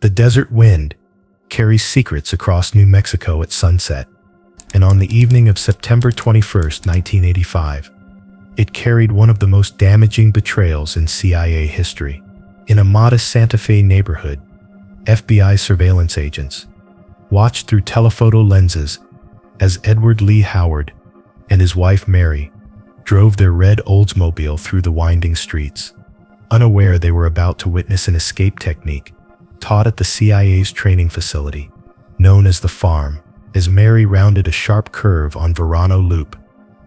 The desert wind carries secrets across New Mexico at sunset, and on the evening of September 21st, 1985, it carried one of the most damaging betrayals in CIA history. In a modest Santa Fe neighborhood, FBI surveillance agents watched through telephoto lenses as Edward Lee Howard and his wife Mary drove their red Oldsmobile through the winding streets. Unaware they were about to witness an escape technique taught at the CIA's training facility, known as the Farm. As Mary rounded a sharp curve on Verano Loop,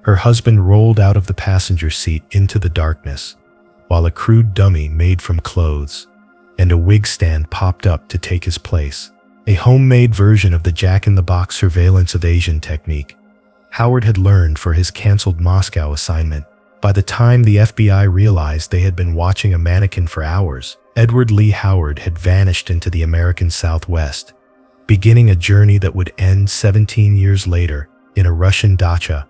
her husband rolled out of the passenger seat into the darkness, while a crude dummy made from clothes and a wig stand popped up to take his place. A homemade version of the Jack-in-the-Box surveillance evasion technique Howard had learned for his canceled Moscow assignment. By the time the FBI realized they had been watching a mannequin for hours, Edward Lee Howard had vanished into the American Southwest, beginning a journey that would end 17 years later in a Russian dacha,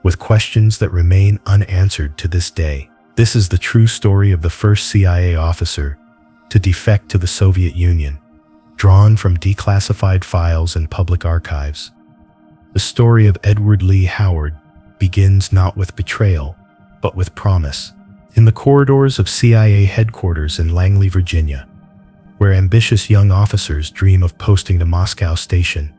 with questions that remain unanswered to this day. This is the true story of the first CIA officer to defect to the Soviet Union, drawn from declassified files and public archives. The story of Edward Lee Howard begins not with betrayal, but with promise. In the corridors of CIA headquarters in Langley, Virginia, where ambitious young officers dream of posting to Moscow Station,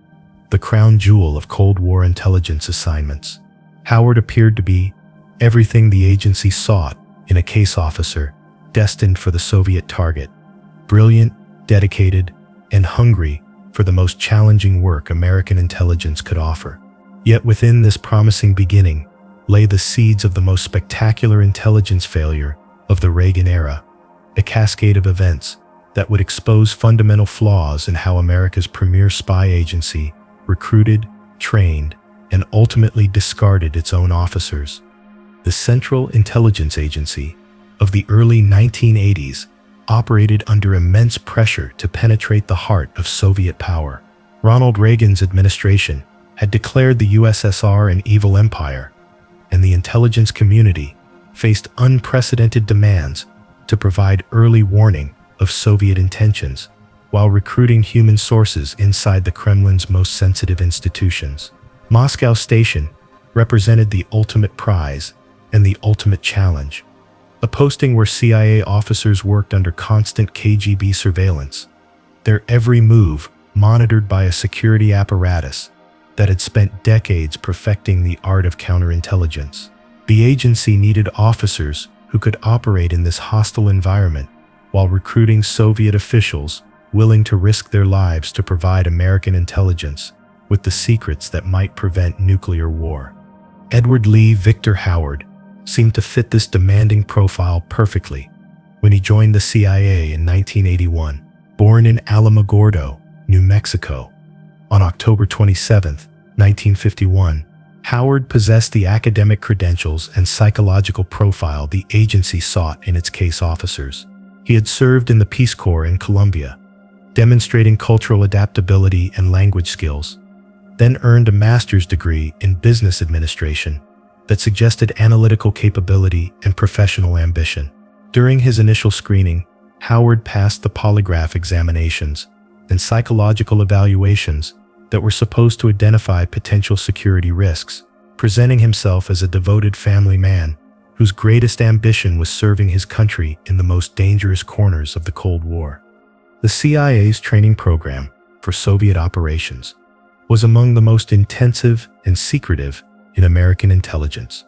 the crown jewel of Cold War intelligence assignments, Howard appeared to be everything the agency sought in a case officer destined for the Soviet target: brilliant, dedicated, and hungry for the most challenging work American intelligence could offer. Yet within this promising beginning lay the seeds of the most spectacular intelligence failure of the Reagan era, a cascade of events that would expose fundamental flaws in how America's premier spy agency recruited, trained, and ultimately discarded its own officers. The Central Intelligence Agency of the early 1980s operated under immense pressure to penetrate the heart of Soviet power. Ronald Reagan's administration had declared the USSR an evil empire, and the intelligence community faced unprecedented demands to provide early warning of Soviet intentions while recruiting human sources inside the Kremlin's most sensitive institutions. Moscow Station represented the ultimate prize and the ultimate challenge, a posting where CIA officers worked under constant KGB surveillance, their every move monitored by a security apparatus that had spent decades perfecting the art of counterintelligence. The agency needed officers who could operate in this hostile environment while recruiting Soviet officials willing to risk their lives to provide American intelligence with the secrets that might prevent nuclear war. Edward Lee Victor Howard seemed to fit this demanding profile perfectly when he joined the CIA in 1981. Born in Alamogordo, New Mexico, on October 27, 1951, Howard possessed the academic credentials and psychological profile the agency sought in its case officers. He had served in the Peace Corps in Colombia, demonstrating cultural adaptability and language skills, then earned a master's degree in business administration that suggested analytical capability and professional ambition. During his initial screening, Howard passed the polygraph examinations and psychological evaluations that were supposed to identify potential security risks, presenting himself as a devoted family man whose greatest ambition was serving his country in the most dangerous corners of the Cold War. The CIA's training program for Soviet operations was among the most intensive and secretive in American intelligence,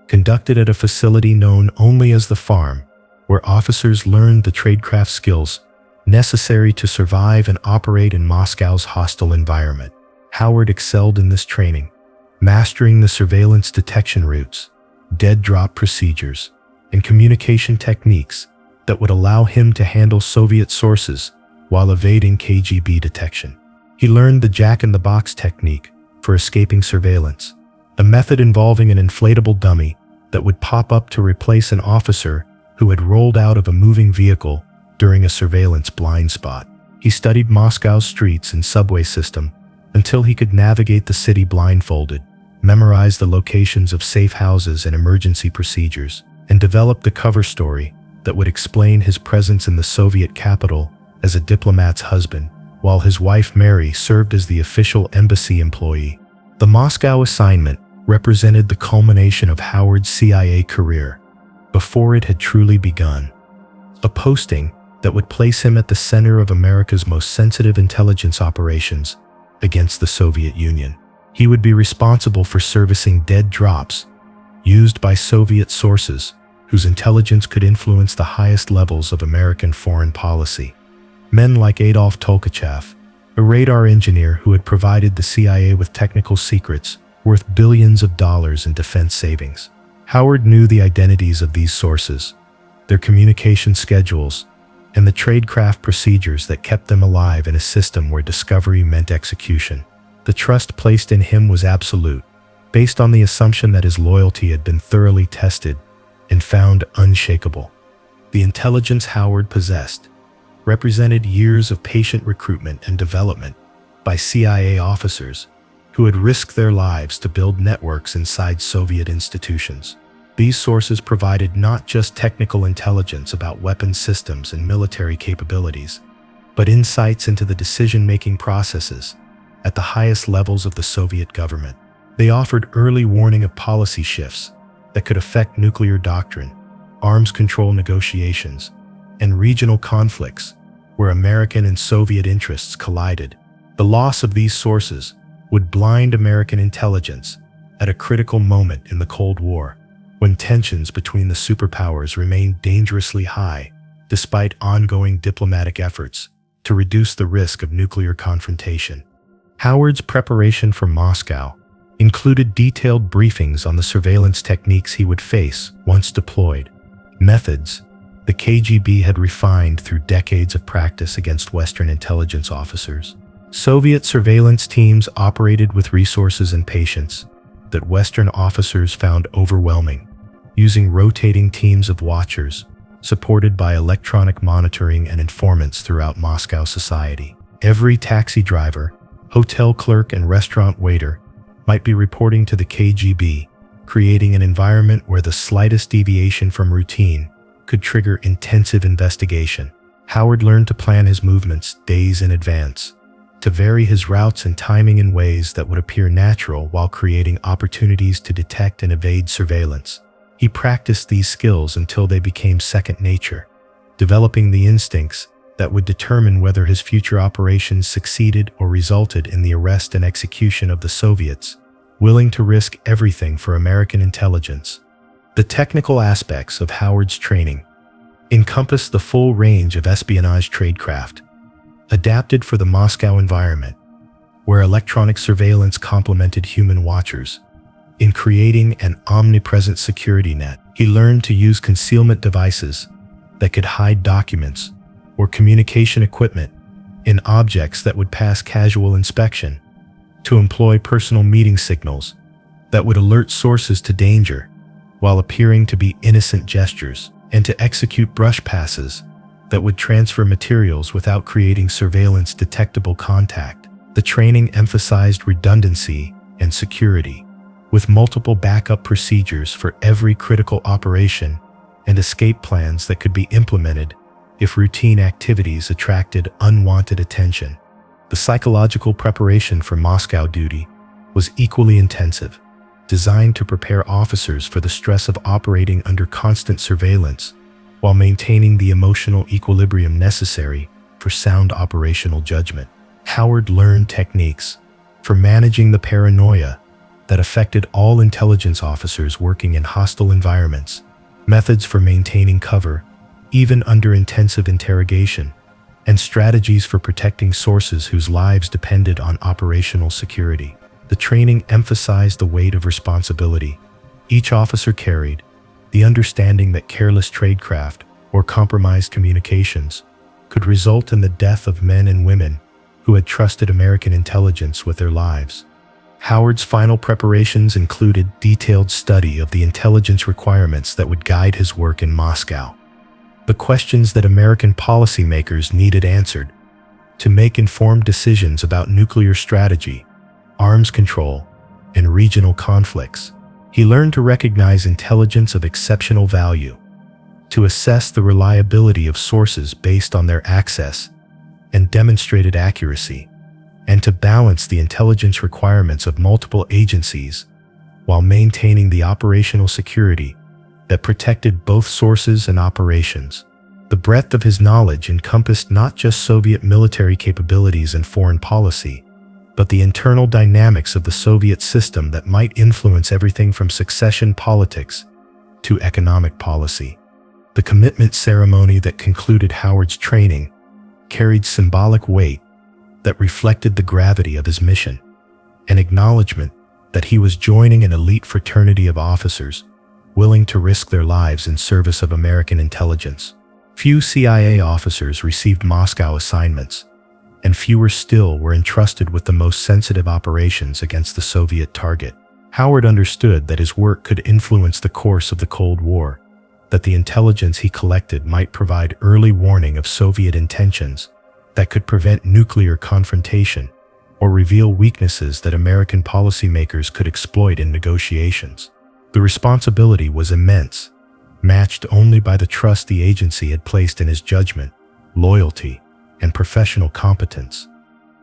conducted at a facility known only as the Farm, where officers learned the tradecraft skills necessary to survive and operate in Moscow's hostile environment. Howard excelled in this training, mastering the surveillance detection routes, dead drop procedures, and communication techniques that would allow him to handle Soviet sources while evading KGB detection. He learned the Jack-in-the-Box technique for escaping surveillance, a method involving an inflatable dummy that would pop up to replace an officer who had rolled out of a moving vehicle during a surveillance blind spot. He studied Moscow's streets and subway system until he could navigate the city blindfolded, memorize the locations of safe houses and emergency procedures, and develop the cover story that would explain his presence in the Soviet capital as a diplomat's husband, while his wife Mary served as the official embassy employee. The Moscow assignment represented the culmination of Howard's CIA career before it had truly begun, a posting that would place him at the center of America's most sensitive intelligence operations against the Soviet Union. He would be responsible for servicing dead drops used by Soviet sources whose intelligence could influence the highest levels of American foreign policy. Men like Adolf Tolkachev, a radar engineer who had provided the CIA with technical secrets worth billions of dollars in defense savings. Howard knew the identities of these sources, their communication schedules, and the tradecraft procedures that kept them alive in a system where discovery meant execution. The trust placed in him was absolute, based on the assumption that his loyalty had been thoroughly tested and found unshakable. The intelligence Howard possessed represented years of patient recruitment and development by CIA officers who had risked their lives to build networks inside Soviet institutions. These sources provided not just technical intelligence about weapon systems and military capabilities, but insights into the decision-making processes at the highest levels of the Soviet government. They offered early warning of policy shifts that could affect nuclear doctrine, arms control negotiations, and regional conflicts where American and Soviet interests collided. The loss of these sources would blind American intelligence at a critical moment in the Cold War, when tensions between the superpowers remained dangerously high despite ongoing diplomatic efforts to reduce the risk of nuclear confrontation. Howard's preparation for Moscow included detailed briefings on the surveillance techniques he would face once deployed, methods the KGB had refined through decades of practice against Western intelligence officers. Soviet surveillance teams operated with resources and patience that Western officers found overwhelming, using rotating teams of watchers, supported by electronic monitoring and informants throughout Moscow society. Every taxi driver, hotel clerk, and restaurant waiter might be reporting to the KGB, creating an environment where the slightest deviation from routine could trigger intensive investigation. Howard learned to plan his movements days in advance, to vary his routes and timing in ways that would appear natural while creating opportunities to detect and evade surveillance. He practiced these skills until they became second nature, developing the instincts that would determine whether his future operations succeeded or resulted in the arrest and execution of the Soviets, willing to risk everything for American intelligence. The technical aspects of Howard's training encompassed the full range of espionage tradecraft, adapted for the Moscow environment, where electronic surveillance complemented human watchers. In creating an omnipresent security net, he learned to use concealment devices that could hide documents or communication equipment in objects that would pass casual inspection, to employ personal meeting signals that would alert sources to danger while appearing to be innocent gestures, and to execute brush passes that would transfer materials without creating surveillance detectable contact. The training emphasized redundancy and security, with multiple backup procedures for every critical operation and escape plans that could be implemented if routine activities attracted unwanted attention. The psychological preparation for Moscow duty was equally intensive, designed to prepare officers for the stress of operating under constant surveillance while maintaining the emotional equilibrium necessary for sound operational judgment. Howard learned techniques for managing the paranoia that affected all intelligence officers working in hostile environments, methods for maintaining cover, even under intensive interrogation, and strategies for protecting sources whose lives depended on operational security. The training emphasized the weight of responsibility each officer carried, the understanding that careless tradecraft or compromised communications could result in the death of men and women who had trusted American intelligence with their lives. Howard's final preparations included detailed study of the intelligence requirements that would guide his work in Moscow, the questions that American policymakers needed answered to make informed decisions about nuclear strategy, arms control, and regional conflicts. He learned to recognize intelligence of exceptional value, to assess the reliability of sources based on their access and demonstrated accuracy, and to balance the intelligence requirements of multiple agencies while maintaining the operational security that protected both sources and operations. The breadth of his knowledge encompassed not just Soviet military capabilities and foreign policy, but the internal dynamics of the Soviet system that might influence everything from succession politics to economic policy. The commitment ceremony that concluded Howard's training carried symbolic weight that reflected the gravity of his mission, an acknowledgement that he was joining an elite fraternity of officers willing to risk their lives in service of American intelligence. Few CIA officers received Moscow assignments, and fewer still were entrusted with the most sensitive operations against the Soviet target. Howard understood that his work could influence the course of the Cold War, that the intelligence he collected might provide early warning of Soviet intentions that could prevent nuclear confrontation or reveal weaknesses that American policymakers could exploit in negotiations. The responsibility was immense, matched only by the trust the agency had placed in his judgment, loyalty, and professional competence.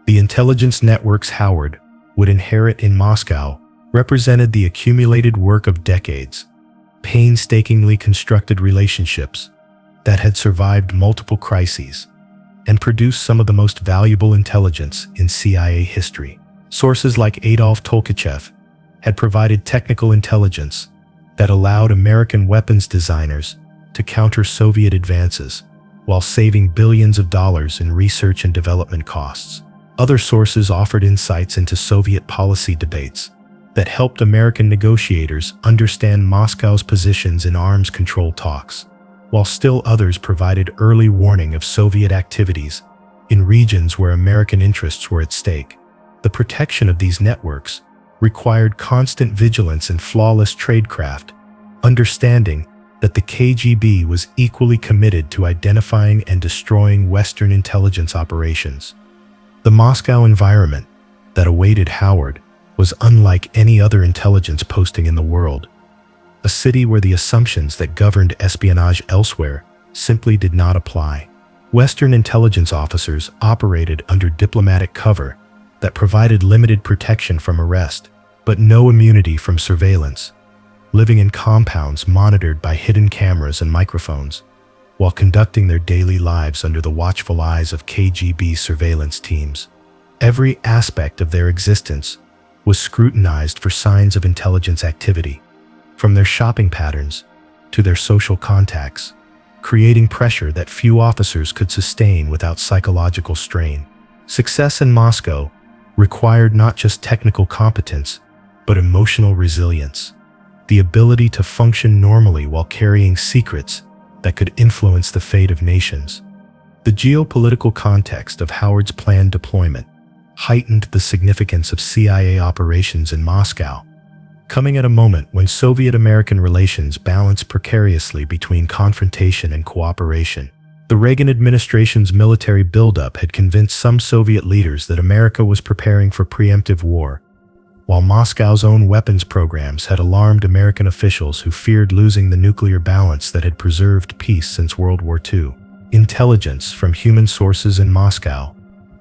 The intelligence networks Howard would inherit in Moscow represented the accumulated work of decades, painstakingly constructed relationships that had survived multiple crises and produced some of the most valuable intelligence in CIA history. Sources like Adolf Tolkachev had provided technical intelligence that allowed American weapons designers to counter Soviet advances while saving billions of dollars in research and development costs. Other sources offered insights into Soviet policy debates that helped American negotiators understand Moscow's positions in arms control talks, while still others provided early warning of Soviet activities in regions where American interests were at stake. The protection of these networks required constant vigilance and flawless tradecraft, understanding that the KGB was equally committed to identifying and destroying Western intelligence operations. The Moscow environment that awaited Howard was unlike any other intelligence posting in the world, a city where the assumptions that governed espionage elsewhere simply did not apply. Western intelligence officers operated under diplomatic cover that provided limited protection from arrest, but no immunity from surveillance, living in compounds monitored by hidden cameras and microphones, while conducting their daily lives under the watchful eyes of KGB surveillance teams. Every aspect of their existence was scrutinized for signs of intelligence activity, from their shopping patterns to their social contacts, creating pressure that few officers could sustain without psychological strain. Success in Moscow required not just technical competence, but emotional resilience, the ability to function normally while carrying secrets that could influence the fate of nations. The geopolitical context of Howard's planned deployment heightened the significance of CIA operations in Moscow, coming at a moment when Soviet-American relations balanced precariously between confrontation and cooperation. The Reagan administration's military buildup had convinced some Soviet leaders that America was preparing for preemptive war, while Moscow's own weapons programs had alarmed American officials who feared losing the nuclear balance that had preserved peace since World War II. Intelligence from human sources in Moscow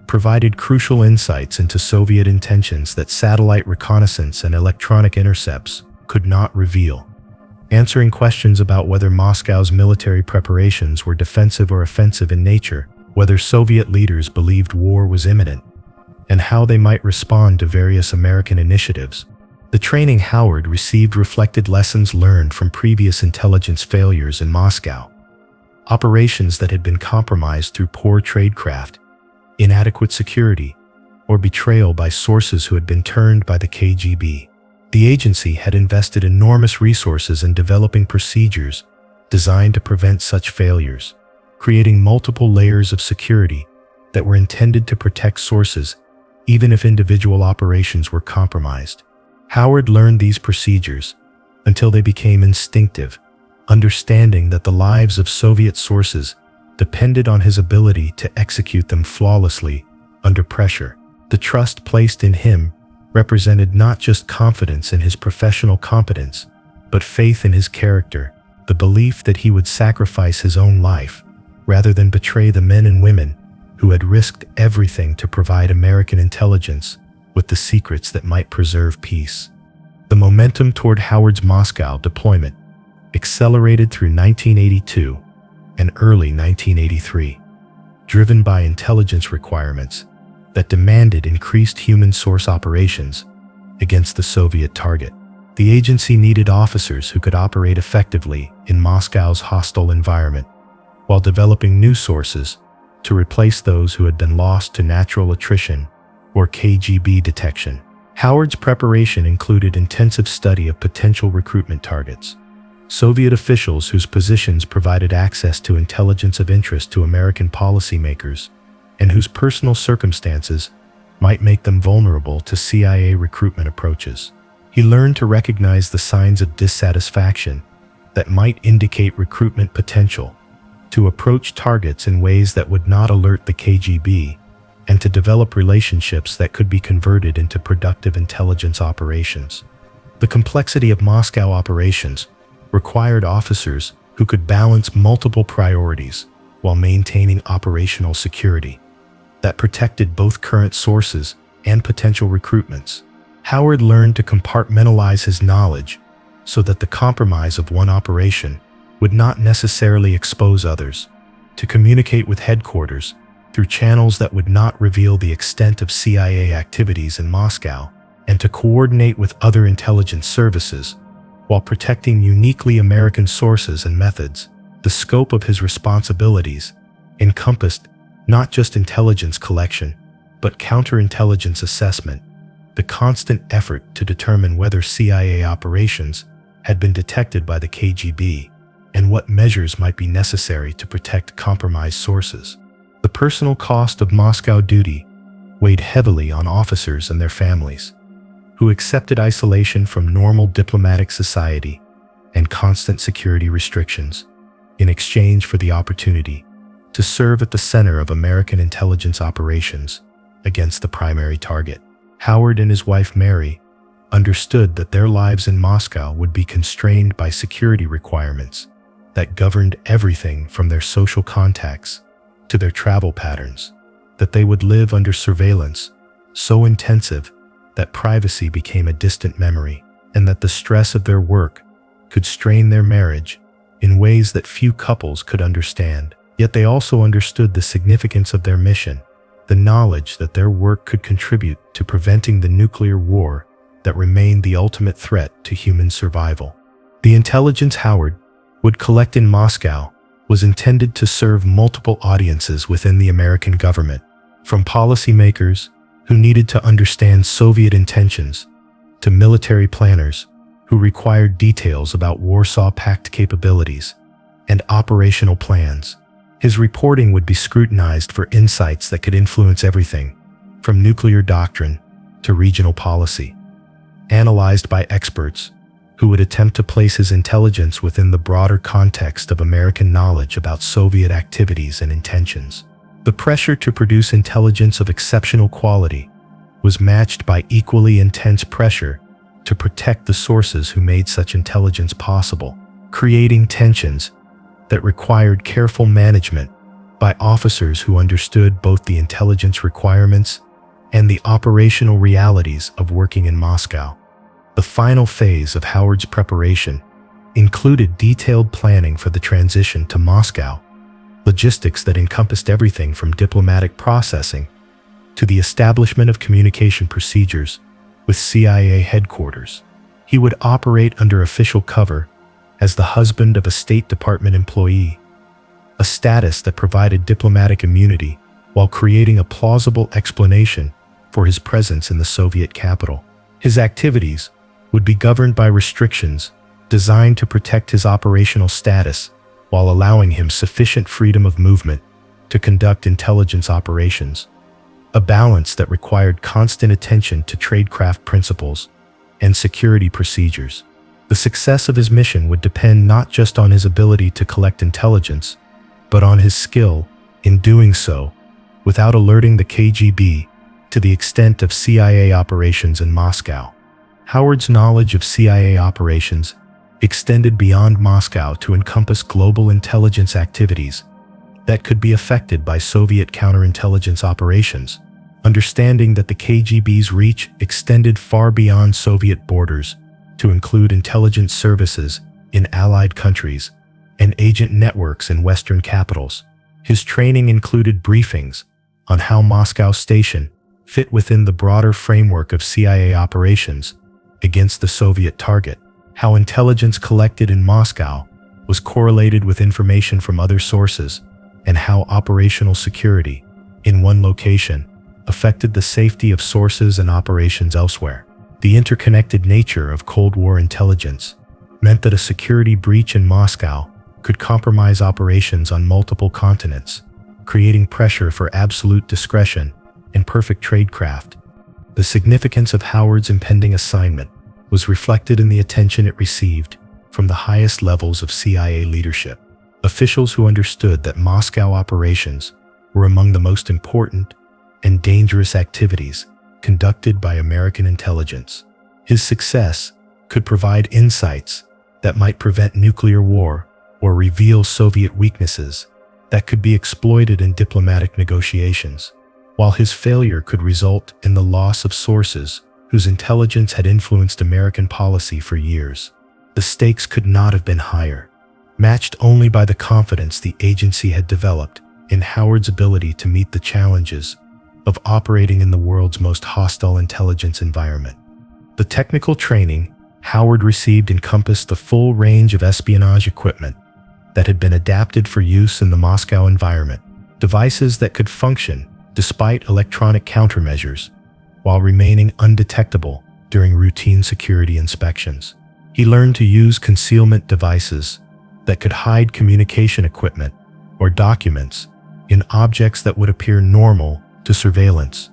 provided crucial insights into Soviet intentions that satellite reconnaissance and electronic intercepts could not reveal, answering questions about whether Moscow's military preparations were defensive or offensive in nature, whether Soviet leaders believed war was imminent, and how they might respond to various American initiatives. The training Howard received reflected lessons learned from previous intelligence failures in Moscow, operations that had been compromised through poor tradecraft, inadequate security, or betrayal by sources who had been turned by the KGB. The agency had invested enormous resources in developing procedures designed to prevent such failures, creating multiple layers of security that were intended to protect sources even if individual operations were compromised. Howard learned these procedures until they became instinctive, understanding that the lives of Soviet sources depended on his ability to execute them flawlessly under pressure. The trust placed in him represented not just confidence in his professional competence, but faith in his character, the belief that he would sacrifice his own life rather than betray the men and women who had risked everything to provide American intelligence with the secrets that might preserve peace. The momentum toward Howard's Moscow deployment accelerated through 1982 and early 1983, driven by intelligence requirements that demanded increased human source operations against the Soviet target. The agency needed officers who could operate effectively in Moscow's hostile environment, while developing new sources to replace those who had been lost to natural attrition or KGB detection. Howard's preparation included intensive study of potential recruitment targets, Soviet officials whose positions provided access to intelligence of interest to American policymakers, and whose personal circumstances might make them vulnerable to CIA recruitment approaches. He learned to recognize the signs of dissatisfaction that might indicate recruitment potential, to approach targets in ways that would not alert the KGB, and to develop relationships that could be converted into productive intelligence operations. The complexity of Moscow operations required officers who could balance multiple priorities while maintaining operational security that protected both current sources and potential recruitments. Howard learned to compartmentalize his knowledge so that the compromise of one operation would not necessarily expose others, to communicate with headquarters through channels that would not reveal the extent of CIA activities in Moscow, and to coordinate with other intelligence services while protecting uniquely American sources and methods. The scope of his responsibilities encompassed not just intelligence collection, but counterintelligence assessment, the constant effort to determine whether CIA operations had been detected by the KGB, and what measures might be necessary to protect compromised sources. The personal cost of Moscow duty weighed heavily on officers and their families, who accepted isolation from normal diplomatic society and constant security restrictions in exchange for the opportunity to serve at the center of American intelligence operations against the primary target. Howard and his wife Mary understood that their lives in Moscow would be constrained by security requirements that governed everything from their social contacts to their travel patterns, that they would live under surveillance so intensive that privacy became a distant memory, and that the stress of their work could strain their marriage in ways that few couples could understand. Yet they also understood the significance of their mission, the knowledge that their work could contribute to preventing the nuclear war that remained the ultimate threat to human survival. The intelligence Howard would collect in Moscow was intended to serve multiple audiences within the American government, from policymakers who needed to understand Soviet intentions to military planners who required details about Warsaw Pact capabilities and operational plans. His reporting would be scrutinized for insights that could influence everything from nuclear doctrine to regional policy, analyzed by experts who would attempt to place his intelligence within the broader context of American knowledge about Soviet activities and intentions. The pressure to produce intelligence of exceptional quality was matched by equally intense pressure to protect the sources who made such intelligence possible, creating tensions that required careful management by officers who understood both the intelligence requirements and the operational realities of working in Moscow. The final phase of Howard's preparation included detailed planning for the transition to Moscow, logistics that encompassed everything from diplomatic processing to the establishment of communication procedures with CIA headquarters. He would operate under official cover as the husband of a State Department employee, a status that provided diplomatic immunity while creating a plausible explanation for his presence in the Soviet capital. His activities would be governed by restrictions designed to protect his operational status while allowing him sufficient freedom of movement to conduct intelligence operations, a balance that required constant attention to tradecraft principles and security procedures. The success of his mission would depend not just on his ability to collect intelligence, but on his skill in doing so without alerting the KGB to the extent of CIA operations in Moscow. Howard's knowledge of CIA operations extended beyond Moscow to encompass global intelligence activities that could be affected by Soviet counterintelligence operations. Understanding that the KGB's reach extended far beyond Soviet borders to include intelligence services in Allied countries and agent networks in Western capitals. His training included briefings on how Moscow Station fit within the broader framework of CIA operations against the Soviet target, how intelligence collected in Moscow was correlated with information from other sources, and how operational security in one location affected the safety of sources and operations elsewhere. The interconnected nature of Cold War intelligence meant that a security breach in Moscow could compromise operations on multiple continents, creating pressure for absolute discretion and perfect tradecraft. The significance of Howard's impending assignment was reflected in the attention it received from the highest levels of CIA leadership. Officials who understood that Moscow operations were among the most important and dangerous activities conducted by American intelligence. His success could provide insights that might prevent nuclear war or reveal Soviet weaknesses that could be exploited in diplomatic negotiations, while his failure could result in the loss of sources whose intelligence had influenced American policy for years. The stakes could not have been higher, matched only by the confidence the agency had developed in Howard's ability to meet the challenges of operating in the world's most hostile intelligence environment. The technical training Howard received encompassed the full range of espionage equipment that had been adapted for use in the Moscow environment, devices that could function despite electronic countermeasures while remaining undetectable during routine security inspections. He learned to use concealment devices that could hide communication equipment or documents in objects that would appear normal to surveillance,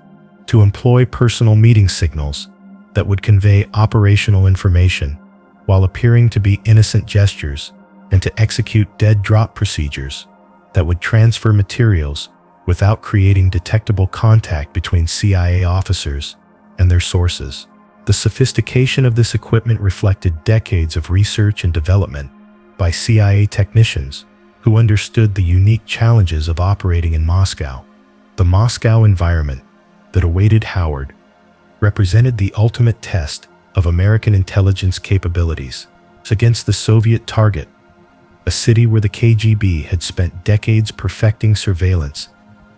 to employ personal meeting signals that would convey operational information while appearing to be innocent gestures, and to execute dead drop procedures that would transfer materials without creating detectable contact between CIA officers and their sources. The sophistication of this equipment reflected decades of research and development by CIA technicians who understood the unique challenges of operating in Moscow. The Moscow environment that awaited Howard represented the ultimate test of American intelligence capabilities against the Soviet target, a city where the KGB had spent decades perfecting surveillance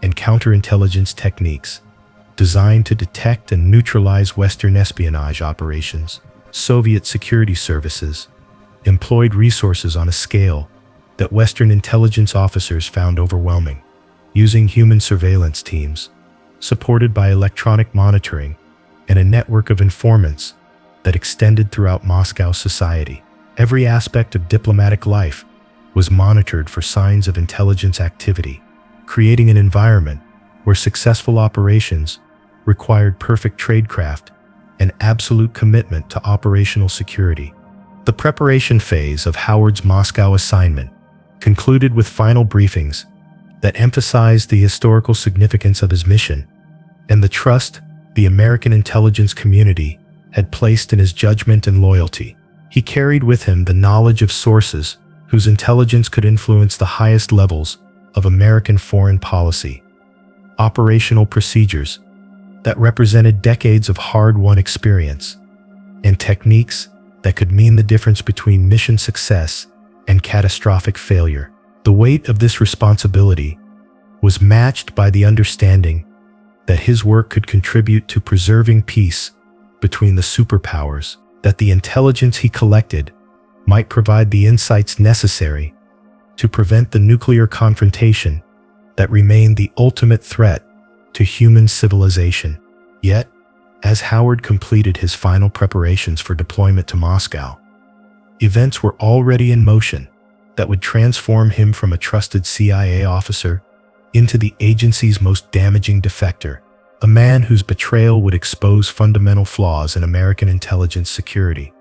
and counterintelligence techniques designed to detect and neutralize Western espionage operations. Soviet security services employed resources on a scale that Western intelligence officers found overwhelming, using human surveillance teams, supported by electronic monitoring and a network of informants that extended throughout Moscow society. Every aspect of diplomatic life was monitored for signs of intelligence activity, creating an environment where successful operations required perfect tradecraft and absolute commitment to operational security. The preparation phase of Howard's Moscow assignment concluded with final briefings that emphasized the historical significance of his mission and the trust the American intelligence community had placed in his judgment and loyalty. He carried with him the knowledge of sources whose intelligence could influence the highest levels of American foreign policy, operational procedures that represented decades of hard-won experience, and techniques that could mean the difference between mission success and catastrophic failure. The weight of this responsibility was matched by the understanding that his work could contribute to preserving peace between the superpowers, that the intelligence he collected might provide the insights necessary to prevent the nuclear confrontation that remained the ultimate threat to human civilization. Yet, as Howard completed his final preparations for deployment to Moscow, events were already in motion that would transform him from a trusted CIA officer into the agency's most damaging defector, a man whose betrayal would expose fundamental flaws in American intelligence security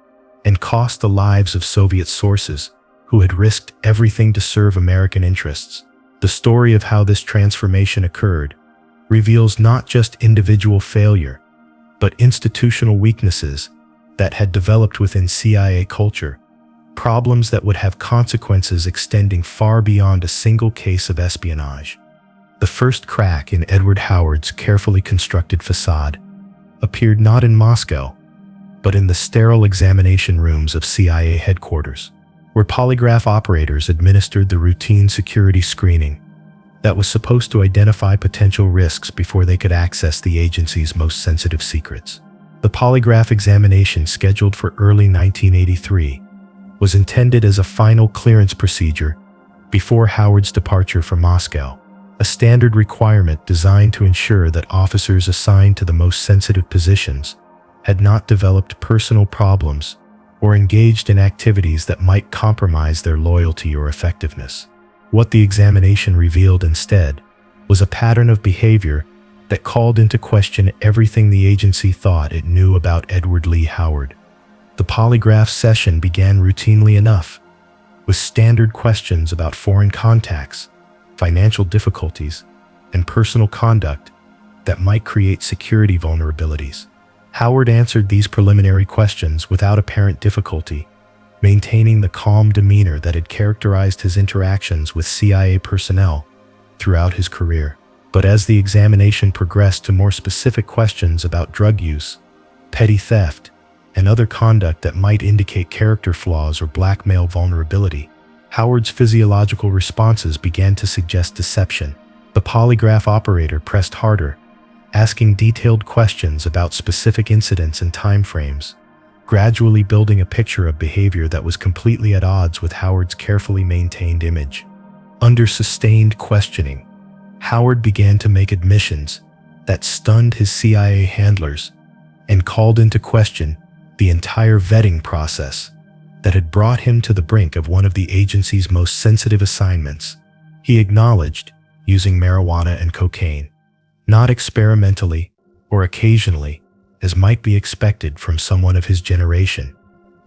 and cost the lives of Soviet sources who had risked everything to serve American interests. The story of how this transformation occurred reveals not just individual failure, but institutional weaknesses that had developed within CIA culture Problems that would have consequences extending far beyond a single case of espionage. The first crack in Edward Howard's carefully constructed facade appeared not in Moscow, but in the sterile examination rooms of CIA headquarters, where polygraph operators administered the routine security screening that was supposed to identify potential risks before they could access the agency's most sensitive secrets. The polygraph examination, scheduled for early 1983, was intended as a final clearance procedure before Howard's departure from Moscow, a standard requirement designed to ensure that officers assigned to the most sensitive positions had not developed personal problems or engaged in activities that might compromise their loyalty or effectiveness. What the examination revealed instead was a pattern of behavior that called into question everything the agency thought it knew about Edward Lee Howard. The polygraph session began routinely enough, with standard questions about foreign contacts, financial difficulties, and personal conduct that might create security vulnerabilities. Howard answered these preliminary questions without apparent difficulty, maintaining the calm demeanor that had characterized his interactions with CIA personnel throughout his career. But as the examination progressed to more specific questions about drug use, petty theft, and other conduct that might indicate character flaws or blackmail vulnerability, Howard's physiological responses began to suggest deception. The polygraph operator pressed harder, asking detailed questions about specific incidents and timeframes, gradually building a picture of behavior that was completely at odds with Howard's carefully maintained image. Under sustained questioning, Howard began to make admissions that stunned his CIA handlers and called into question the entire vetting process that had brought him to the brink of one of the agency's most sensitive assignments. He acknowledged using marijuana and cocaine, not experimentally or occasionally, as might be expected from someone of his generation,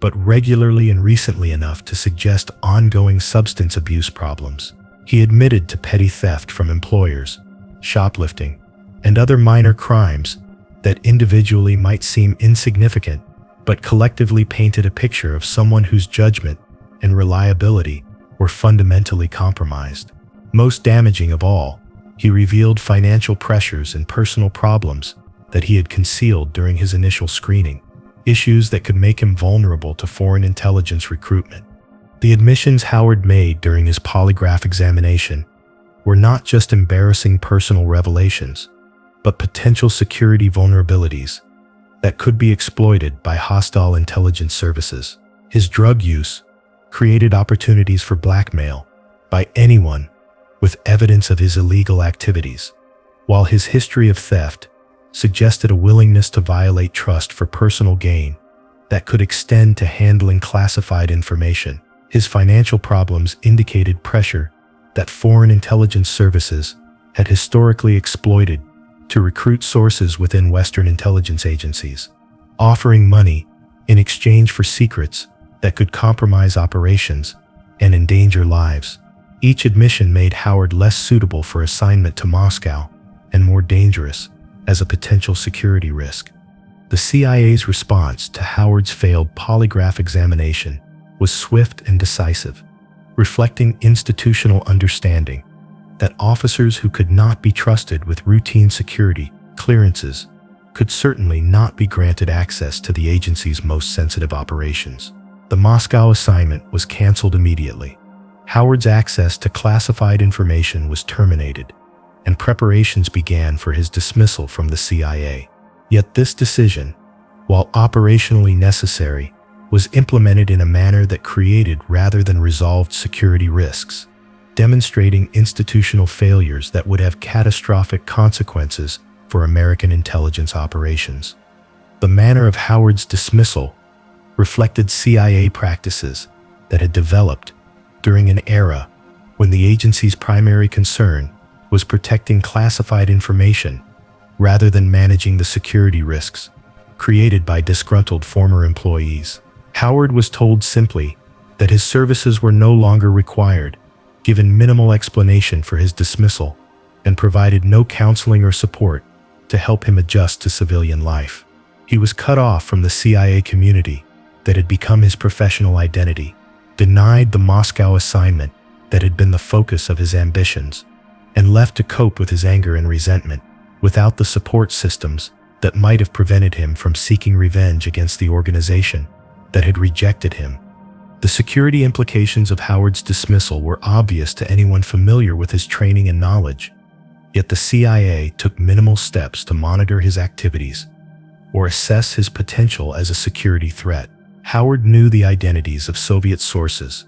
but regularly and recently enough to suggest ongoing substance abuse problems. He admitted to petty theft from employers, shoplifting, and other minor crimes that individually might seem insignificant, but collectively painted a picture of someone whose judgment and reliability were fundamentally compromised. Most damaging of all, he revealed financial pressures and personal problems that he had concealed during his initial screening, issues that could make him vulnerable to foreign intelligence recruitment. The admissions Howard made during his polygraph examination were not just embarrassing personal revelations, but potential security vulnerabilities that could be exploited by hostile intelligence services. His drug use created opportunities for blackmail by anyone with evidence of his illegal activities, while his history of theft suggested a willingness to violate trust for personal gain that could extend to handling classified information. His financial problems indicated pressure that foreign intelligence services had historically exploited to recruit sources within Western intelligence agencies, offering money in exchange for secrets that could compromise operations and endanger lives. Each admission made Howard less suitable for assignment to Moscow and more dangerous as a potential security risk. The CIA's response to Howard's failed polygraph examination was swift and decisive, reflecting institutional understanding that officers who could not be trusted with routine security clearances could certainly not be granted access to the agency's most sensitive operations. The Moscow assignment was canceled immediately. Howard's access to classified information was terminated, and preparations began for his dismissal from the CIA. Yet this decision, while operationally necessary, was implemented in a manner that created rather than resolved security risks, demonstrating institutional failures that would have catastrophic consequences for American intelligence operations. The manner of Howard's dismissal reflected CIA practices that had developed during an era when the agency's primary concern was protecting classified information rather than managing the security risks created by disgruntled former employees. Howard was told simply that his services were no longer required, given minimal explanation for his dismissal, and provided no counseling or support to help him adjust to civilian life. He was cut off from the CIA community that had become his professional identity, denied the Moscow assignment that had been the focus of his ambitions, and left to cope with his anger and resentment without the support systems that might have prevented him from seeking revenge against the organization that had rejected him. The security implications of Howard's dismissal were obvious to anyone familiar with his training and knowledge, yet the CIA took minimal steps to monitor his activities or assess his potential as a security threat. Howard knew the identities of Soviet sources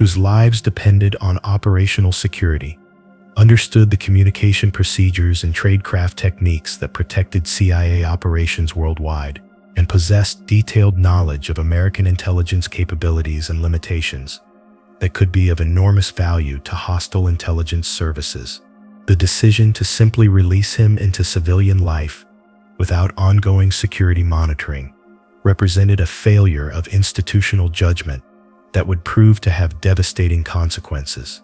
whose lives depended on operational security, understood the communication procedures and tradecraft techniques that protected CIA operations worldwide, and possessed detailed knowledge of American intelligence capabilities and limitations that could be of enormous value to hostile intelligence services. The decision to simply release him into civilian life without ongoing security monitoring represented a failure of institutional judgment that would prove to have devastating consequences.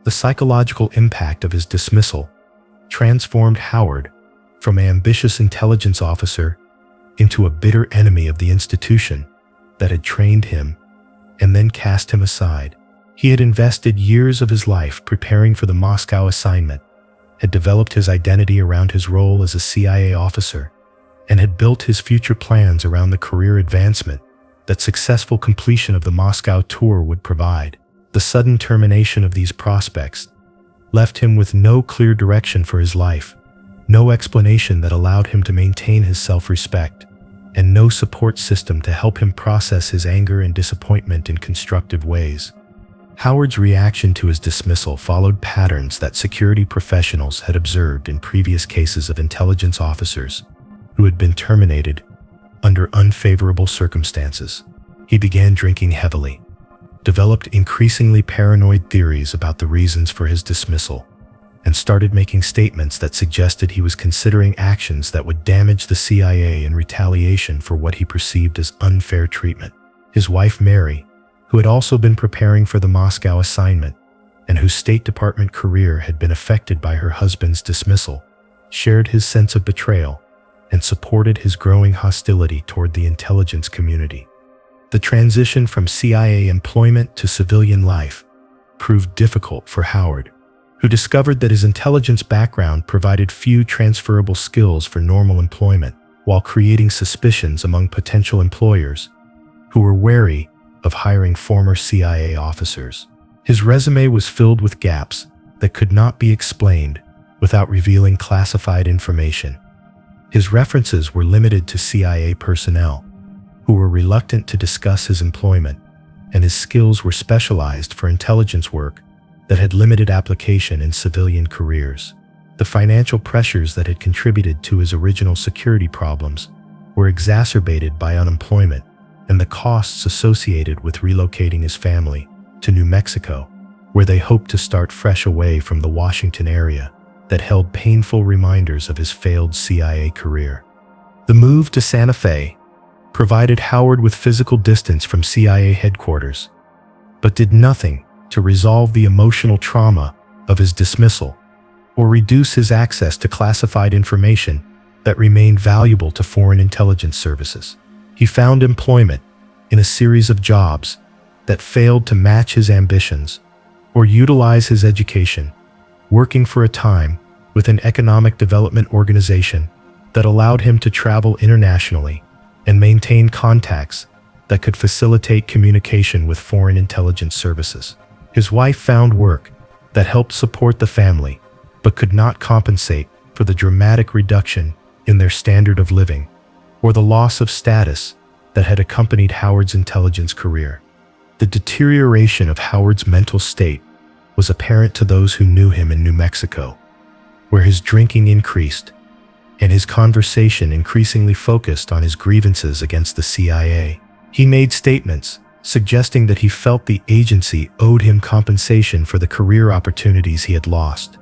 The psychological impact of his dismissal transformed Howard from an ambitious intelligence officer into a bitter enemy of the institution that had trained him and then cast him aside. He had invested years of his life preparing for the Moscow assignment, had developed his identity around his role as a CIA officer, and had built his future plans around the career advancement that successful completion of the Moscow tour would provide. The sudden termination of these prospects left him with no clear direction for his life, no explanation that allowed him to maintain his self-respect, and no support system to help him process his anger and disappointment in constructive ways. Howard's reaction to his dismissal followed patterns that security professionals had observed in previous cases of intelligence officers who had been terminated under unfavorable circumstances. He began drinking heavily, developed increasingly paranoid theories about the reasons for his dismissal, and started making statements that suggested he was considering actions that would damage the CIA in retaliation for what he perceived as unfair treatment. His wife Mary, who had also been preparing for the Moscow assignment and whose State Department career had been affected by her husband's dismissal, shared his sense of betrayal and supported his growing hostility toward the intelligence community. The transition from CIA employment to civilian life proved difficult for Howard, who discovered that his intelligence background provided few transferable skills for normal employment, while creating suspicions among potential employers who were wary of hiring former CIA officers. His resume was filled with gaps that could not be explained without revealing classified information. His references were limited to CIA personnel, who were reluctant to discuss his employment, and his skills were specialized for intelligence work that had limited application in civilian careers. The financial pressures that had contributed to his original security problems were exacerbated by unemployment and the costs associated with relocating his family to New Mexico, where they hoped to start fresh away from the Washington area that held painful reminders of his failed CIA career. The move to Santa Fe provided Howard with physical distance from CIA headquarters, but did nothing to resolve the emotional trauma of his dismissal or reduce his access to classified information that remained valuable to foreign intelligence services. He found employment in a series of jobs that failed to match his ambitions or utilize his education, working for a time with an economic development organization that allowed him to travel internationally and maintain contacts that could facilitate communication with foreign intelligence services. His wife found work that helped support the family, but could not compensate for the dramatic reduction in their standard of living or the loss of status that had accompanied Howard's intelligence career. The deterioration of Howard's mental state was apparent to those who knew him in New Mexico, where his drinking increased and his conversation increasingly focused on his grievances against the CIA. He made statements suggesting that he felt the agency owed him compensation for the career opportunities he had lost,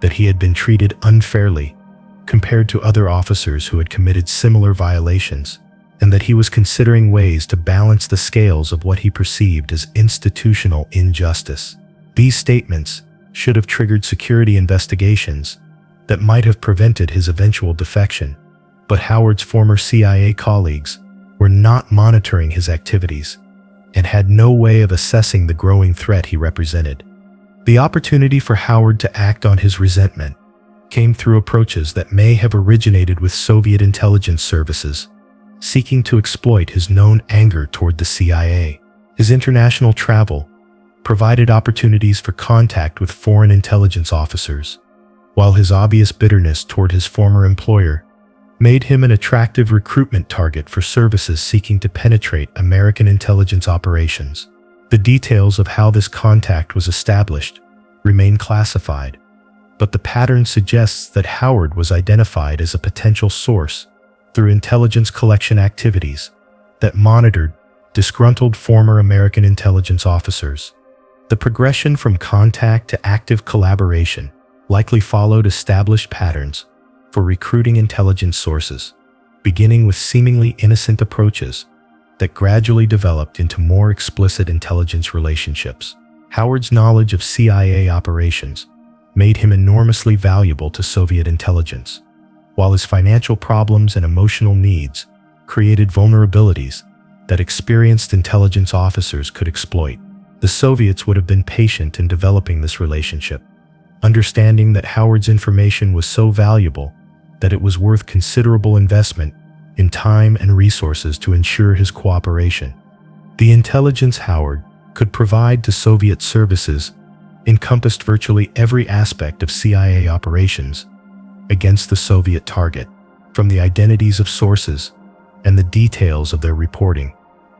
that he had been treated unfairly compared to other officers who had committed similar violations, and that he was considering ways to balance the scales of what he perceived as institutional injustice. These statements should have triggered security investigations that might have prevented his eventual defection, but Howard's former CIA colleagues were not monitoring his activities, and had no way of assessing the growing threat he represented. The opportunity for Howard to act on his resentment came through approaches that may have originated with Soviet intelligence services, seeking to exploit his known anger toward the CIA. His international travel provided opportunities for contact with foreign intelligence officers, while his obvious bitterness toward his former employer made him an attractive recruitment target for services seeking to penetrate American intelligence operations. The details of how this contact was established remain classified, but the pattern suggests that Howard was identified as a potential source through intelligence collection activities that monitored disgruntled former American intelligence officers. The progression from contact to active collaboration likely followed established patterns for recruiting intelligence sources, beginning with seemingly innocent approaches that gradually developed into more explicit intelligence relationships. Howard's knowledge of CIA operations made him enormously valuable to Soviet intelligence, while his financial problems and emotional needs created vulnerabilities that experienced intelligence officers could exploit. The Soviets would have been patient in developing this relationship, understanding that Howard's information was so valuable that it was worth considerable investment in time and resources to ensure his cooperation. The intelligence Howard could provide to Soviet services encompassed virtually every aspect of CIA operations against the Soviet target, from the identities of sources and the details of their reporting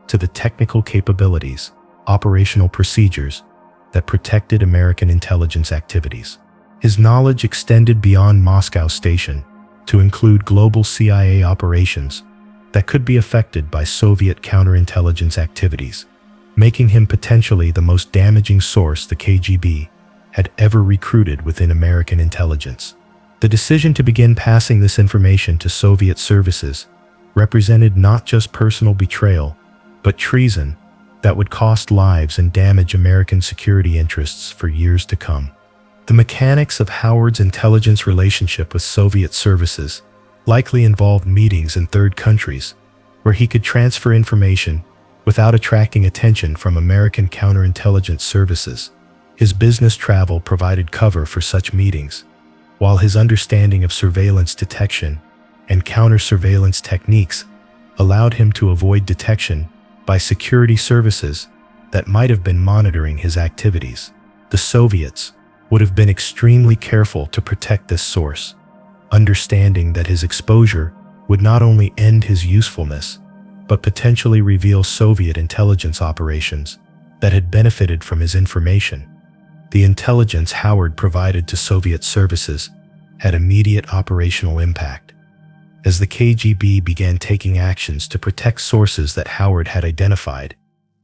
to the technical capabilities, operational procedures that protected American intelligence activities. His knowledge extended beyond Moscow Station to include global CIA operations that could be affected by Soviet counterintelligence activities, making him potentially the most damaging source the KGB had ever recruited within American intelligence. The decision to begin passing this information to Soviet services represented not just personal betrayal, but treason that would cost lives and damage American security interests for years to come. The mechanics of Howard's intelligence relationship with Soviet services likely involved meetings in third countries, where he could transfer information without attracting attention from American counterintelligence services. His business travel provided cover for such meetings, while his understanding of surveillance detection and counter-surveillance techniques allowed him to avoid detection by security services that might have been monitoring his activities. The Soviets would have been extremely careful to protect this source, understanding that his exposure would not only end his usefulness, but potentially reveal Soviet intelligence operations that had benefited from his information. The intelligence Howard provided to Soviet services had immediate operational impact, as the KGB began taking actions to protect sources that Howard had identified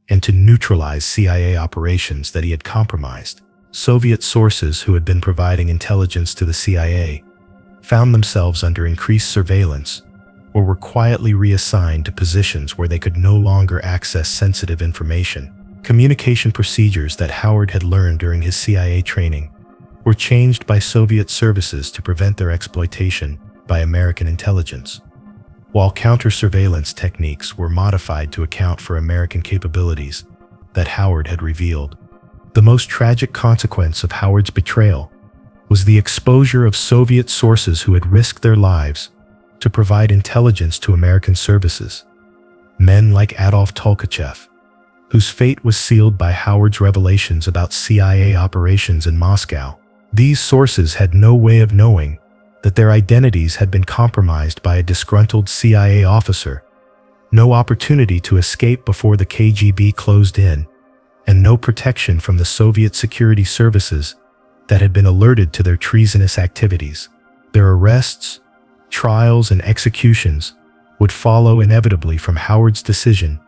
and to neutralize CIA operations that he had compromised. Soviet sources who had been providing intelligence to the CIA found themselves under increased surveillance or were quietly reassigned to positions where they could no longer access sensitive information. Communication procedures that Howard had learned during his CIA training were changed by Soviet services to prevent their exploitation by American intelligence, while counter-surveillance techniques were modified to account for American capabilities that Howard had revealed. The most tragic consequence of Howard's betrayal was the exposure of Soviet sources who had risked their lives to provide intelligence to American services. Men like Adolf Tolkachev, whose fate was sealed by Howard's revelations about CIA operations in Moscow. These sources had no way of knowing that their identities had been compromised by a disgruntled CIA officer, no opportunity to escape before the KGB closed in, and no protection from the Soviet security services that had been alerted to their treasonous activities. Their arrests, trials, and executions would follow inevitably from Howard's decision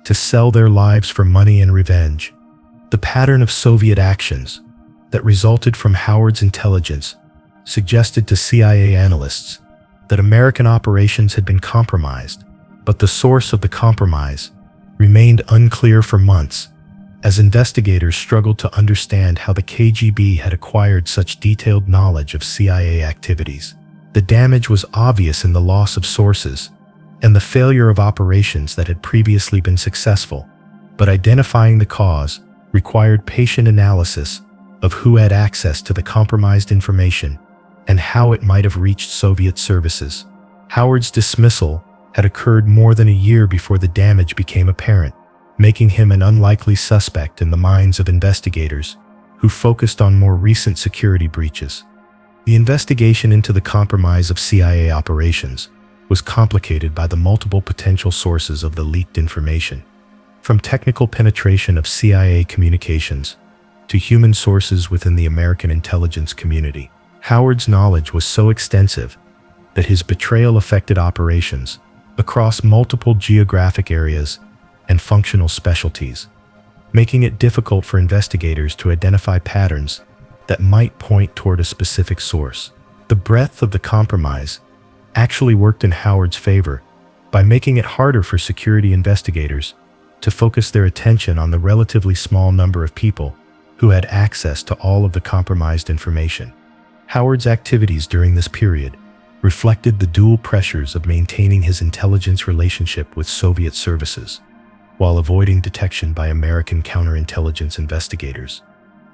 to sell their lives for money and revenge. The pattern of Soviet actions that resulted from Howard's intelligence suggested to CIA analysts that American operations had been compromised, but the source of the compromise remained unclear for months, as investigators struggled to understand how the KGB had acquired such detailed knowledge of CIA activities. The damage was obvious in the loss of sources and the failure of operations that had previously been successful, But identifying the cause required patient analysis of who had access to the compromised information and how it might have reached Soviet services. Howard's dismissal had occurred more than a year before the damage became apparent, making him an unlikely suspect in the minds of investigators who focused on more recent security breaches. The investigation into the compromise of CIA operations was complicated by the multiple potential sources of the leaked information, from technical penetration of CIA communications to human sources within the American intelligence community. Howard's knowledge was so extensive that his betrayal affected operations across multiple geographic areas and functional specialties, making it difficult for investigators to identify patterns that might point toward a specific source. The breadth of the compromise actually worked in Howard's favor by making it harder for security investigators to focus their attention on the relatively small number of people who had access to all of the compromised information. Howard's activities during this period reflected the dual pressures of maintaining his intelligence relationship with Soviet services while avoiding detection by American counterintelligence investigators,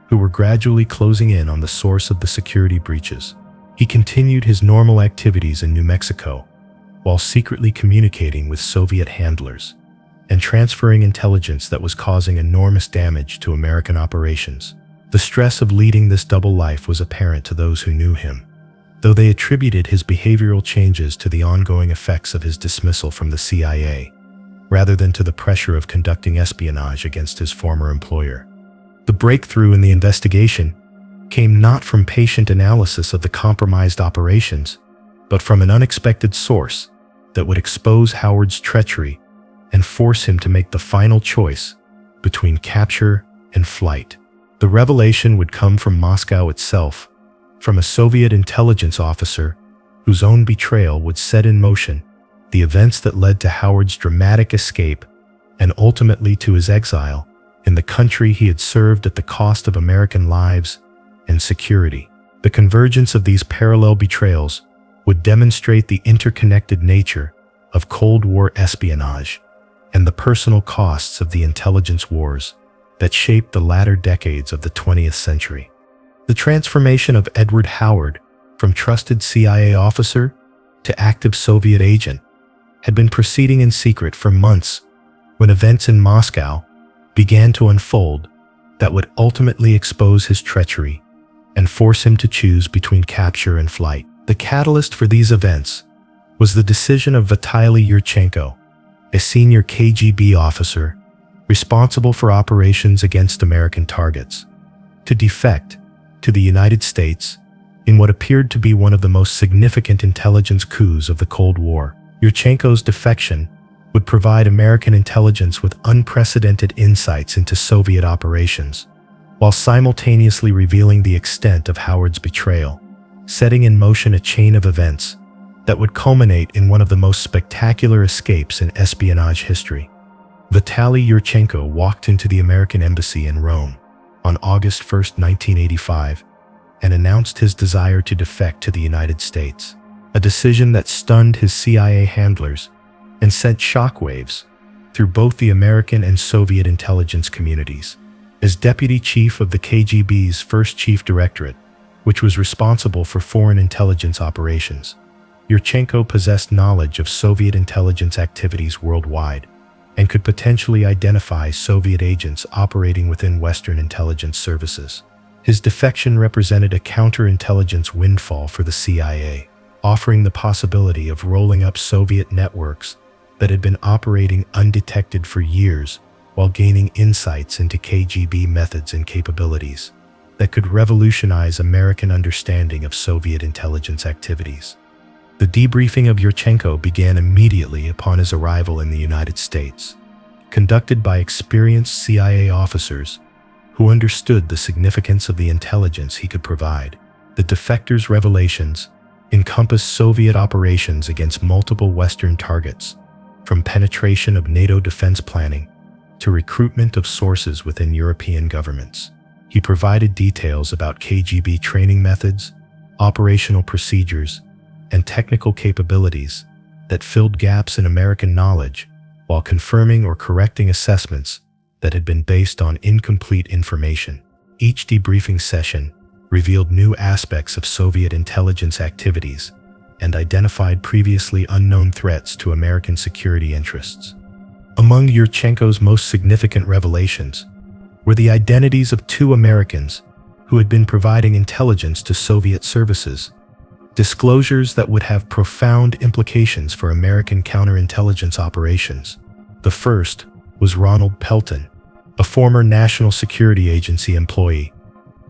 who were gradually closing in on the source of the security breaches. He continued his normal activities in New Mexico while secretly communicating with Soviet handlers and transferring intelligence that was causing enormous damage to American operations. The stress of leading this double life was apparent to those who knew him, though they attributed his behavioral changes to the ongoing effects of his dismissal from the CIA, rather than to the pressure of conducting espionage against his former employer. The breakthrough in the investigation came not from patient analysis of the compromised operations, but from an unexpected source that would expose Howard's treachery and force him to make the final choice between capture and flight. The revelation would come from Moscow itself, from a Soviet intelligence officer whose own betrayal would set in motion the events that led to Howard's dramatic escape and ultimately to his exile in the country he had served at the cost of American lives and security. The convergence of these parallel betrayals would demonstrate the interconnected nature of Cold War espionage and the personal costs of the intelligence wars that shaped the latter decades of the 20th century. The transformation of Edward Howard from trusted CIA officer to active Soviet agent had been proceeding in secret for months when events in Moscow began to unfold that would ultimately expose his treachery and force him to choose between capture and flight. The catalyst for these events was the decision of Vitaly Yurchenko, a senior KGB officer responsible for operations against American targets, to defect to the United States in what appeared to be one of the most significant intelligence coups of the Cold War. Yurchenko's defection would provide American intelligence with unprecedented insights into Soviet operations, while simultaneously revealing the extent of Howard's betrayal, setting in motion a chain of events that would culminate in one of the most spectacular escapes in espionage history. Vitaly Yurchenko walked into the American embassy in Rome on August 1, 1985, and announced his desire to defect to the United States, a decision that stunned his CIA handlers and sent shockwaves through both the American and Soviet intelligence communities. As deputy chief of the KGB's first chief directorate, which was responsible for foreign intelligence operations, Yurchenko possessed knowledge of Soviet intelligence activities worldwide and could potentially identify Soviet agents operating within Western intelligence services. His defection represented a counterintelligence windfall for the CIA, offering the possibility of rolling up Soviet networks that had been operating undetected for years while gaining insights into KGB methods and capabilities that could revolutionize American understanding of Soviet intelligence activities. The debriefing of Yurchenko began immediately upon his arrival in the United States, conducted by experienced CIA officers who understood the significance of the intelligence he could provide. The defector's revelations encompassed Soviet operations against multiple Western targets, from penetration of NATO defense planning to recruitment of sources within European governments. He provided details about KGB training methods, operational procedures, and technical capabilities that filled gaps in American knowledge while confirming or correcting assessments that had been based on incomplete information. Each debriefing session revealed new aspects of Soviet intelligence activities and identified previously unknown threats to American security interests. Among Yurchenko's most significant revelations were the identities of two Americans who had been providing intelligence to Soviet services, disclosures that would have profound implications for American counterintelligence operations. The first was Ronald Pelton, a former National Security Agency employee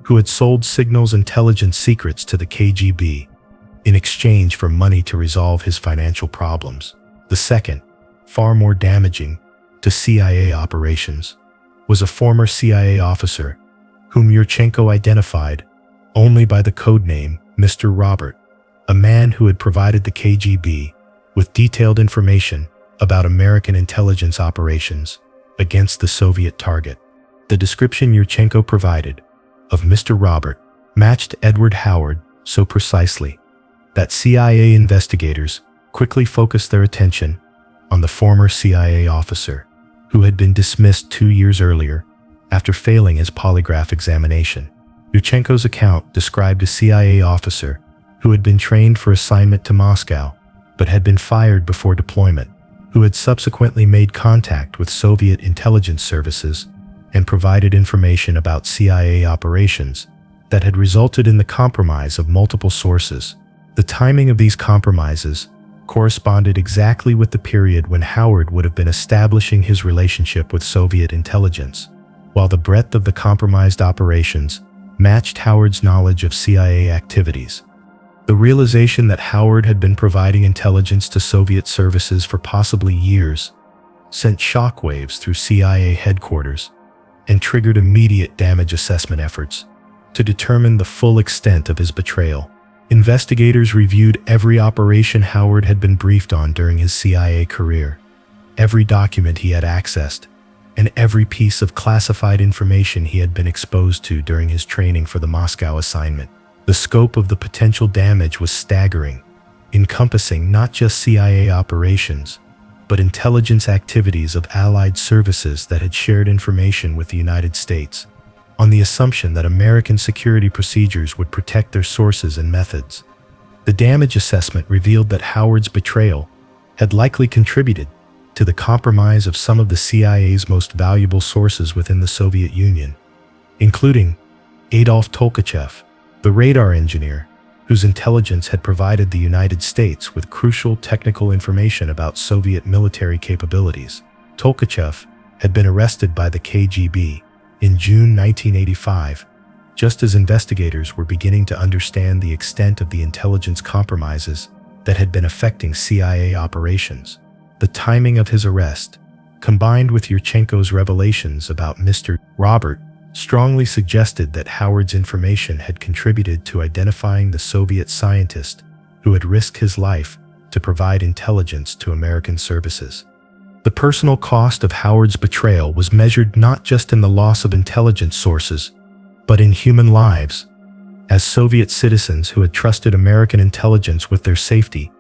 who had sold signals intelligence secrets to the KGB in exchange for money to resolve his financial problems. The second, far more damaging to CIA operations, was a former CIA officer whom Yurchenko identified only by the codename Mr. Robert, a man who had provided the KGB with detailed information about American intelligence operations against the Soviet target. The description Yurchenko provided of Mr. Robert matched Edward Howard so precisely that CIA investigators quickly focused their attention on the former CIA officer who had been dismissed 2 years earlier after failing his polygraph examination. Yurchenko's account described a CIA officer who had been trained for assignment to Moscow but had been fired before deployment, who had subsequently made contact with Soviet intelligence services and provided information about CIA operations that had resulted in the compromise of multiple sources. The timing of these compromises corresponded exactly with the period when Howard would have been establishing his relationship with Soviet intelligence, while the breadth of the compromised operations matched Howard's knowledge of CIA activities. The realization that Howard had been providing intelligence to Soviet services for possibly years sent shockwaves through CIA headquarters and triggered immediate damage assessment efforts to determine the full extent of his betrayal. Investigators reviewed every operation Howard had been briefed on during his CIA career, every document he had accessed, and every piece of classified information he had been exposed to during his training for the Moscow assignment. The scope of the potential damage was staggering, encompassing not just CIA operations, but intelligence activities of allied services that had shared information with the United States, on the assumption that American security procedures would protect their sources and methods. The damage assessment revealed that Howard's betrayal had likely contributed to the compromise of some of the CIA's most valuable sources within the Soviet Union, including Adolf Tolkachev, the radar engineer whose intelligence had provided the United States with crucial technical information about Soviet military capabilities. Tolkachev had been arrested by the KGB in June 1985, just as investigators were beginning to understand the extent of the intelligence compromises that had been affecting CIA operations. The timing of his arrest, combined with Yurchenko's revelations about Mr. Robert, strongly suggested that Howard's information had contributed to identifying the Soviet scientist who had risked his life to provide intelligence to American services. The personal cost of Howard's betrayal was measured not just in the loss of intelligence sources, but in human lives, as Soviet citizens who had trusted American intelligence with their safety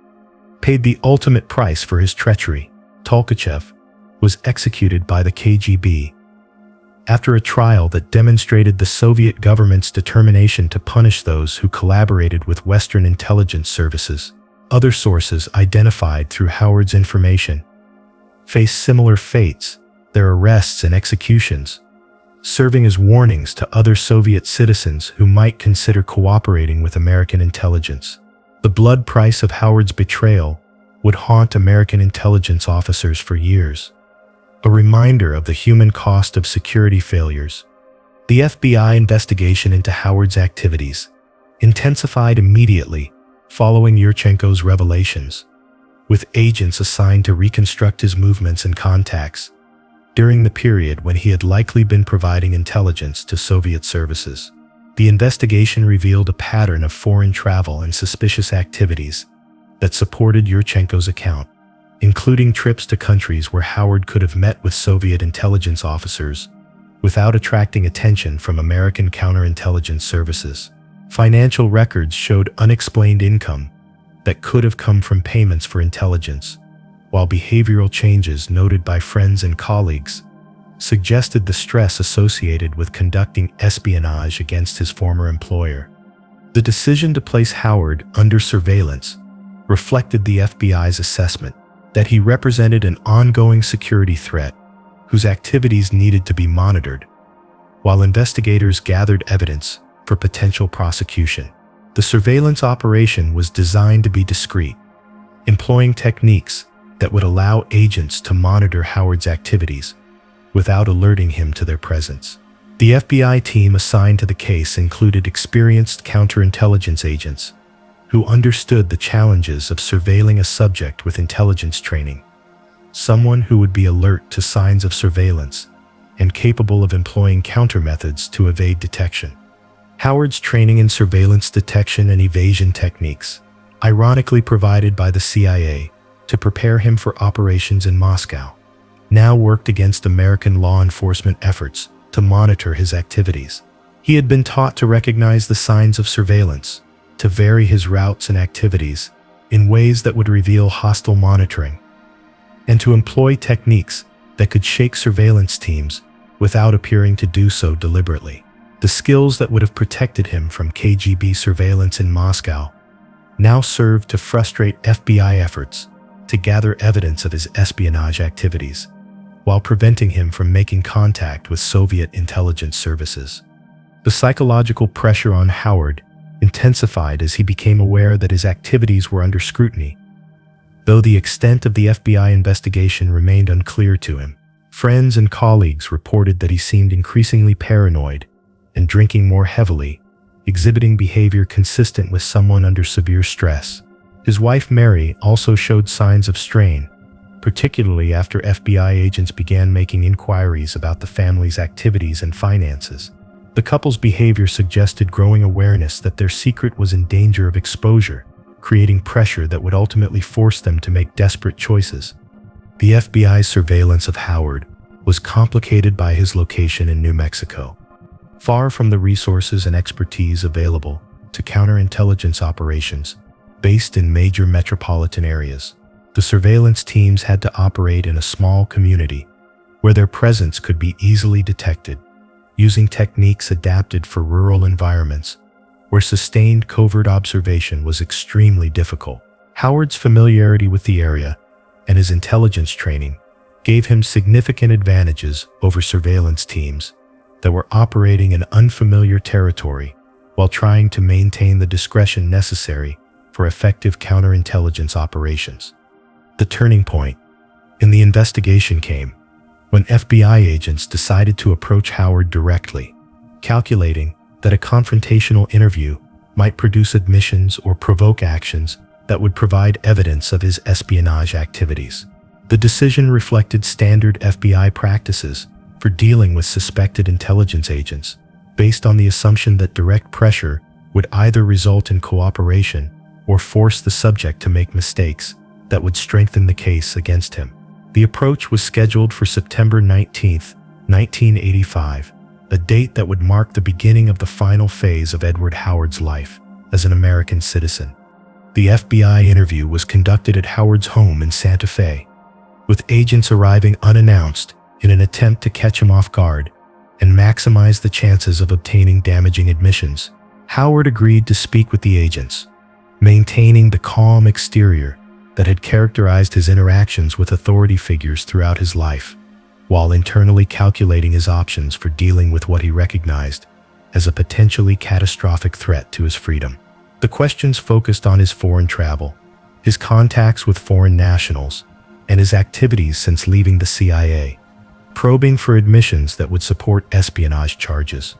paid the ultimate price for his treachery. Tolkachev was executed by the KGB after a trial that demonstrated the Soviet government's determination to punish those who collaborated with Western intelligence services. Other sources identified through Howard's information faced similar fates, their arrests and executions, serving as warnings to other Soviet citizens who might consider cooperating with American intelligence. The blood price of Howard's betrayal would haunt American intelligence officers for years, a reminder of the human cost of security failures. The FBI investigation into Howard's activities intensified immediately following Yurchenko's revelations, with agents assigned to reconstruct his movements and contacts during the period when he had likely been providing intelligence to Soviet services. The investigation revealed a pattern of foreign travel and suspicious activities that supported Yurchenko's account, including trips to countries where Howard could have met with Soviet intelligence officers without attracting attention from American counterintelligence services. Financial records showed unexplained income that could have come from payments for intelligence, while behavioral changes noted by friends and colleagues suggested the stress associated with conducting espionage against his former employer. The decision to place Howard under surveillance reflected the FBI's assessment that he represented an ongoing security threat whose activities needed to be monitored, while investigators gathered evidence for potential prosecution. The surveillance operation was designed to be discreet, employing techniques that would allow agents to monitor Howard's activities without alerting him to their presence. The FBI team assigned to the case included experienced counterintelligence agents who understood the challenges of surveilling a subject with intelligence training, someone who would be alert to signs of surveillance and capable of employing countermethods to evade detection. Howard's training in surveillance detection and evasion techniques, ironically provided by the CIA to prepare him for operations in Moscow, now worked against American law enforcement efforts to monitor his activities. He had been taught to recognize the signs of surveillance, to vary his routes and activities in ways that would reveal hostile monitoring, and to employ techniques that could shake surveillance teams without appearing to do so deliberately. The skills that would have protected him from KGB surveillance in Moscow now served to frustrate FBI efforts to gather evidence of his espionage activities, while preventing him from making contact with Soviet intelligence services. The psychological pressure on Howard intensified as he became aware that his activities were under scrutiny. Though the extent of the FBI investigation remained unclear to him, friends and colleagues reported that he seemed increasingly paranoid and drinking more heavily, exhibiting behavior consistent with someone under severe stress. His wife Mary also showed signs of strain, particularly after FBI agents began making inquiries about the family's activities and finances. The couple's behavior suggested growing awareness that their secret was in danger of exposure, creating pressure that would ultimately force them to make desperate choices. The FBI's surveillance of Howard was complicated by his location in New Mexico, far from the resources and expertise available to counterintelligence operations based in major metropolitan areas. The surveillance teams had to operate in a small community where their presence could be easily detected, using techniques adapted for rural environments where sustained covert observation was extremely difficult. Howard's familiarity with the area and his intelligence training gave him significant advantages over surveillance teams that were operating in unfamiliar territory while trying to maintain the discretion necessary for effective counterintelligence operations. The turning point in the investigation came when FBI agents decided to approach Howard directly, calculating that a confrontational interview might produce admissions or provoke actions that would provide evidence of his espionage activities. The decision reflected standard FBI practices for dealing with suspected intelligence agents, based on the assumption that direct pressure would either result in cooperation or force the subject to make mistakes that would strengthen the case against him. The approach was scheduled for September 19, 1985, a date that would mark the beginning of the final phase of Edward Howard's life as an American citizen. The FBI interview was conducted at Howard's home in Santa Fe, with agents arriving unannounced in an attempt to catch him off guard and maximize the chances of obtaining damaging admissions. Howard agreed to speak with the agents, maintaining the calm exterior that had characterized his interactions with authority figures throughout his life, while internally calculating his options for dealing with what he recognized as a potentially catastrophic threat to his freedom. The questions focused on his foreign travel, his contacts with foreign nationals, and his activities since leaving the CIA, probing for admissions that would support espionage charges.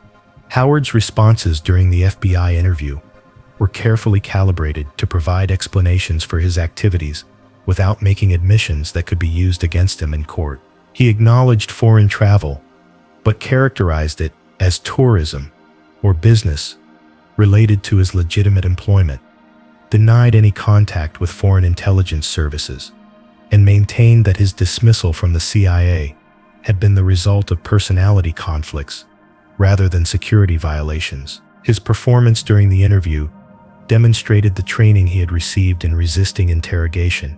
Howard's responses during the FBI interview were carefully calibrated to provide explanations for his activities without making admissions that could be used against him in court. He acknowledged foreign travel, but characterized it as tourism or business related to his legitimate employment, denied any contact with foreign intelligence services, and maintained that his dismissal from the CIA had been the result of personality conflicts rather than security violations. His performance during the interview demonstrated the training he had received in resisting interrogation,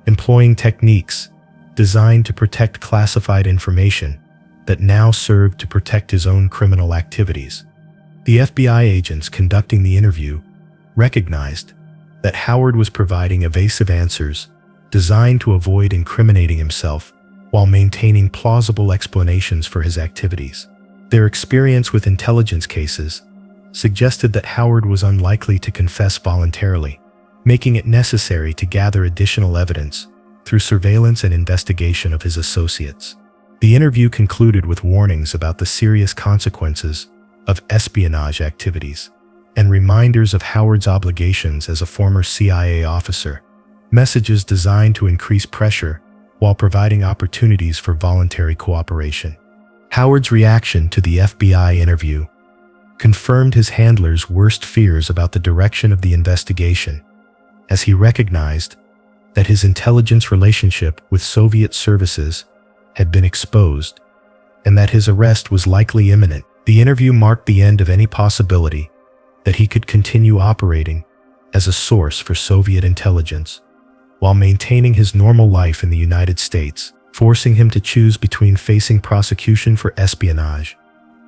employing techniques designed to protect classified information that now served to protect his own criminal activities. The FBI agents conducting the interview recognized that Howard was providing evasive answers designed to avoid incriminating himself while maintaining plausible explanations for his activities. Their experience with intelligence cases suggested that Howard was unlikely to confess voluntarily, making it necessary to gather additional evidence through surveillance and investigation of his associates. The interview concluded with warnings about the serious consequences of espionage activities and reminders of Howard's obligations as a former CIA officer, messages designed to increase pressure while providing opportunities for voluntary cooperation. Howard's reaction to the FBI interview confirmed his handler's worst fears about the direction of the investigation, as he recognized that his intelligence relationship with Soviet services had been exposed and that his arrest was likely imminent. The interview marked the end of any possibility that he could continue operating as a source for Soviet intelligence while maintaining his normal life in the United States, forcing him to choose between facing prosecution for espionage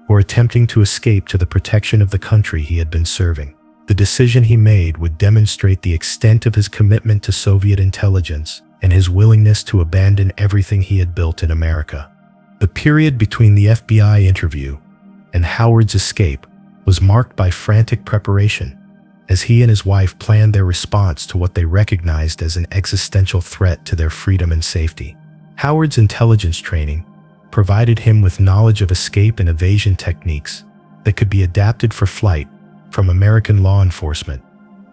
or attempting to escape to the protection of the country he had been serving. The decision he made would demonstrate the extent of his commitment to Soviet intelligence and his willingness to abandon everything he had built in America. The period between the FBI interview and Howard's escape was marked by frantic preparation, as he and his wife planned their response to what they recognized as an existential threat to their freedom and safety. Howard's intelligence training provided him with knowledge of escape and evasion techniques that could be adapted for flight from American law enforcement,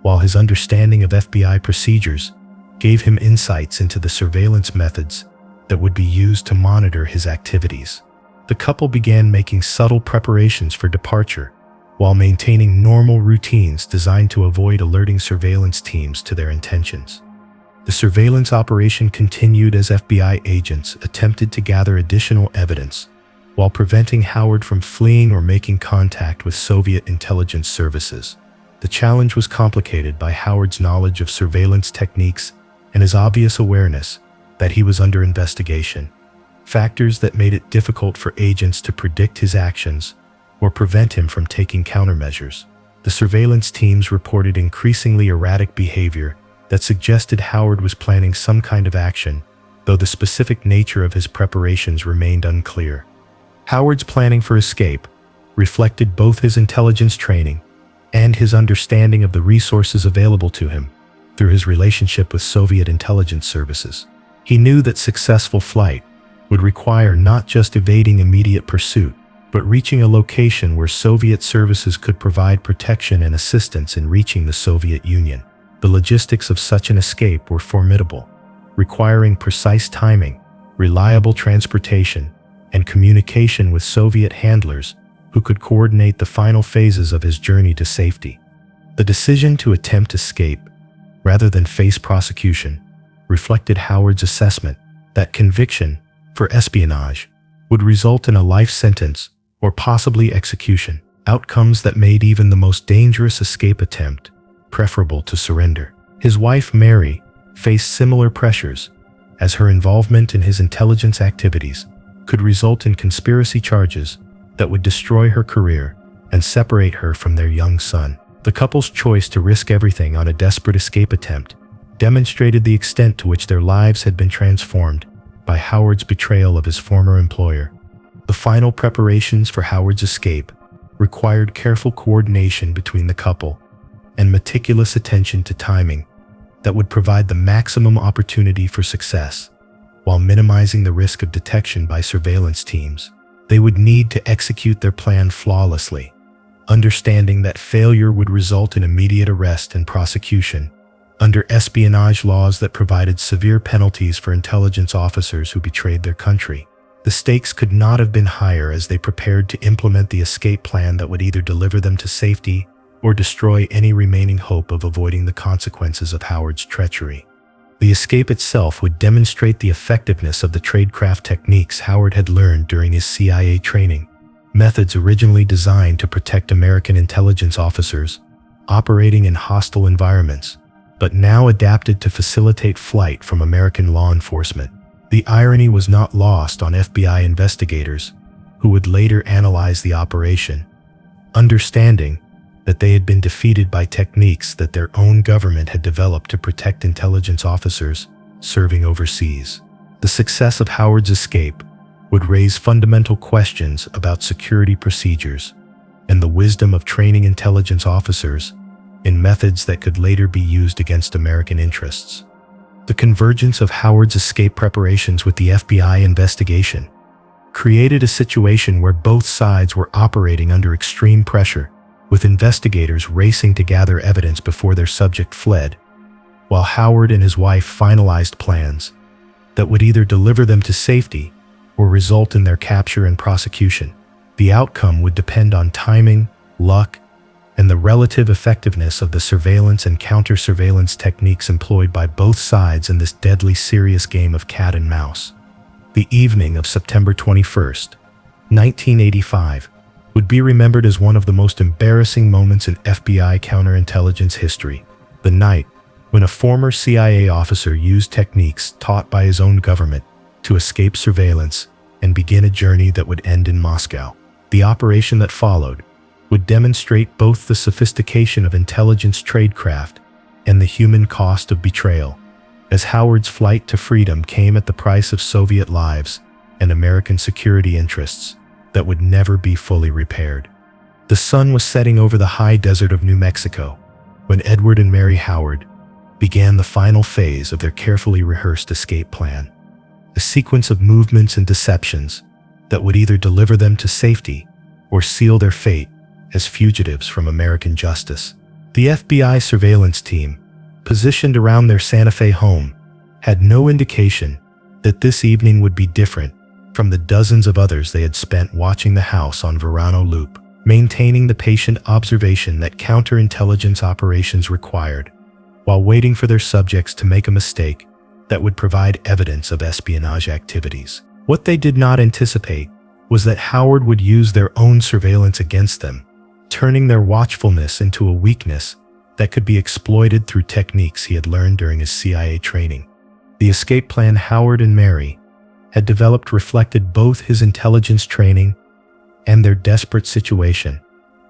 while his understanding of FBI procedures gave him insights into the surveillance methods that would be used to monitor his activities. The couple began making subtle preparations for departure, while maintaining normal routines designed to avoid alerting surveillance teams to their intentions. The surveillance operation continued as FBI agents attempted to gather additional evidence, while preventing Howard from fleeing or making contact with Soviet intelligence services. The challenge was complicated by Howard's knowledge of surveillance techniques and his obvious awareness that he was under investigation, factors that made it difficult for agents to predict his actions or prevent him from taking countermeasures. The surveillance teams reported increasingly erratic behavior that suggested Howard was planning some kind of action, though the specific nature of his preparations remained unclear. Howard's planning for escape reflected both his intelligence training and his understanding of the resources available to him through his relationship with Soviet intelligence services. He knew that successful flight would require not just evading immediate pursuit, but reaching a location where Soviet services could provide protection and assistance in reaching the Soviet Union. The logistics of such an escape were formidable, requiring precise timing, reliable transportation, and communication with Soviet handlers who could coordinate the final phases of his journey to safety. The decision to attempt escape, rather than face prosecution, reflected Howard's assessment that conviction for espionage would result in a life sentence or possibly execution, outcomes that made even the most dangerous escape attempt preferable to surrender. His wife, Mary, faced similar pressures, as her involvement in his intelligence activities could result in conspiracy charges that would destroy her career and separate her from their young son. The couple's choice to risk everything on a desperate escape attempt demonstrated the extent to which their lives had been transformed by Howard's betrayal of his former employer. The final preparations for Howard's escape required careful coordination between the couple and meticulous attention to timing that would provide the maximum opportunity for success, while minimizing the risk of detection by surveillance teams. They would need to execute their plan flawlessly, understanding that failure would result in immediate arrest and prosecution under espionage laws that provided severe penalties for intelligence officers who betrayed their country. The stakes could not have been higher as they prepared to implement the escape plan that would either deliver them to safety or destroy any remaining hope of avoiding the consequences of Howard's treachery. The escape itself would demonstrate the effectiveness of the tradecraft techniques Howard had learned during his CIA training, methods originally designed to protect American intelligence officers operating in hostile environments, but now adapted to facilitate flight from American law enforcement. The irony was not lost on FBI investigators, who would later analyze the operation, understanding that they had been defeated by techniques that their own government had developed to protect intelligence officers serving overseas. The success of Howard's escape would raise fundamental questions about security procedures and the wisdom of training intelligence officers in methods that could later be used against American interests. The convergence of Howard's escape preparations with the FBI investigation created a situation where both sides were operating under extreme pressure, with investigators racing to gather evidence before their subject fled, while Howard and his wife finalized plans that would either deliver them to safety or result in their capture and prosecution. The outcome would depend on timing, luck, and the relative effectiveness of the surveillance and counter-surveillance techniques employed by both sides in this deadly serious game of cat and mouse. The evening of September 21st, 1985, would be remembered as one of the most embarrassing moments in FBI counterintelligence history. The night when a former CIA officer used techniques taught by his own government to escape surveillance and begin a journey that would end in Moscow. The operation that followed would demonstrate both the sophistication of intelligence tradecraft and the human cost of betrayal, as Howard's flight to freedom came at the price of Soviet lives and American security interests that would never be fully repaired. The sun was setting over the high desert of New Mexico when Edward and Mary Howard began the final phase of their carefully rehearsed escape plan, a sequence of movements and deceptions that would either deliver them to safety or seal their fate as fugitives from American justice. The FBI surveillance team, positioned around their Santa Fe home, had no indication that this evening would be different from the dozens of others they had spent watching the house on Verano Loop, maintaining the patient observation that counterintelligence operations required, while waiting for their subjects to make a mistake that would provide evidence of espionage activities. What they did not anticipate was that Howard would use their own surveillance against them, turning their watchfulness into a weakness that could be exploited through techniques he had learned during his CIA training. The escape plan Howard and Mary had developed reflected both his intelligence training and their desperate situation,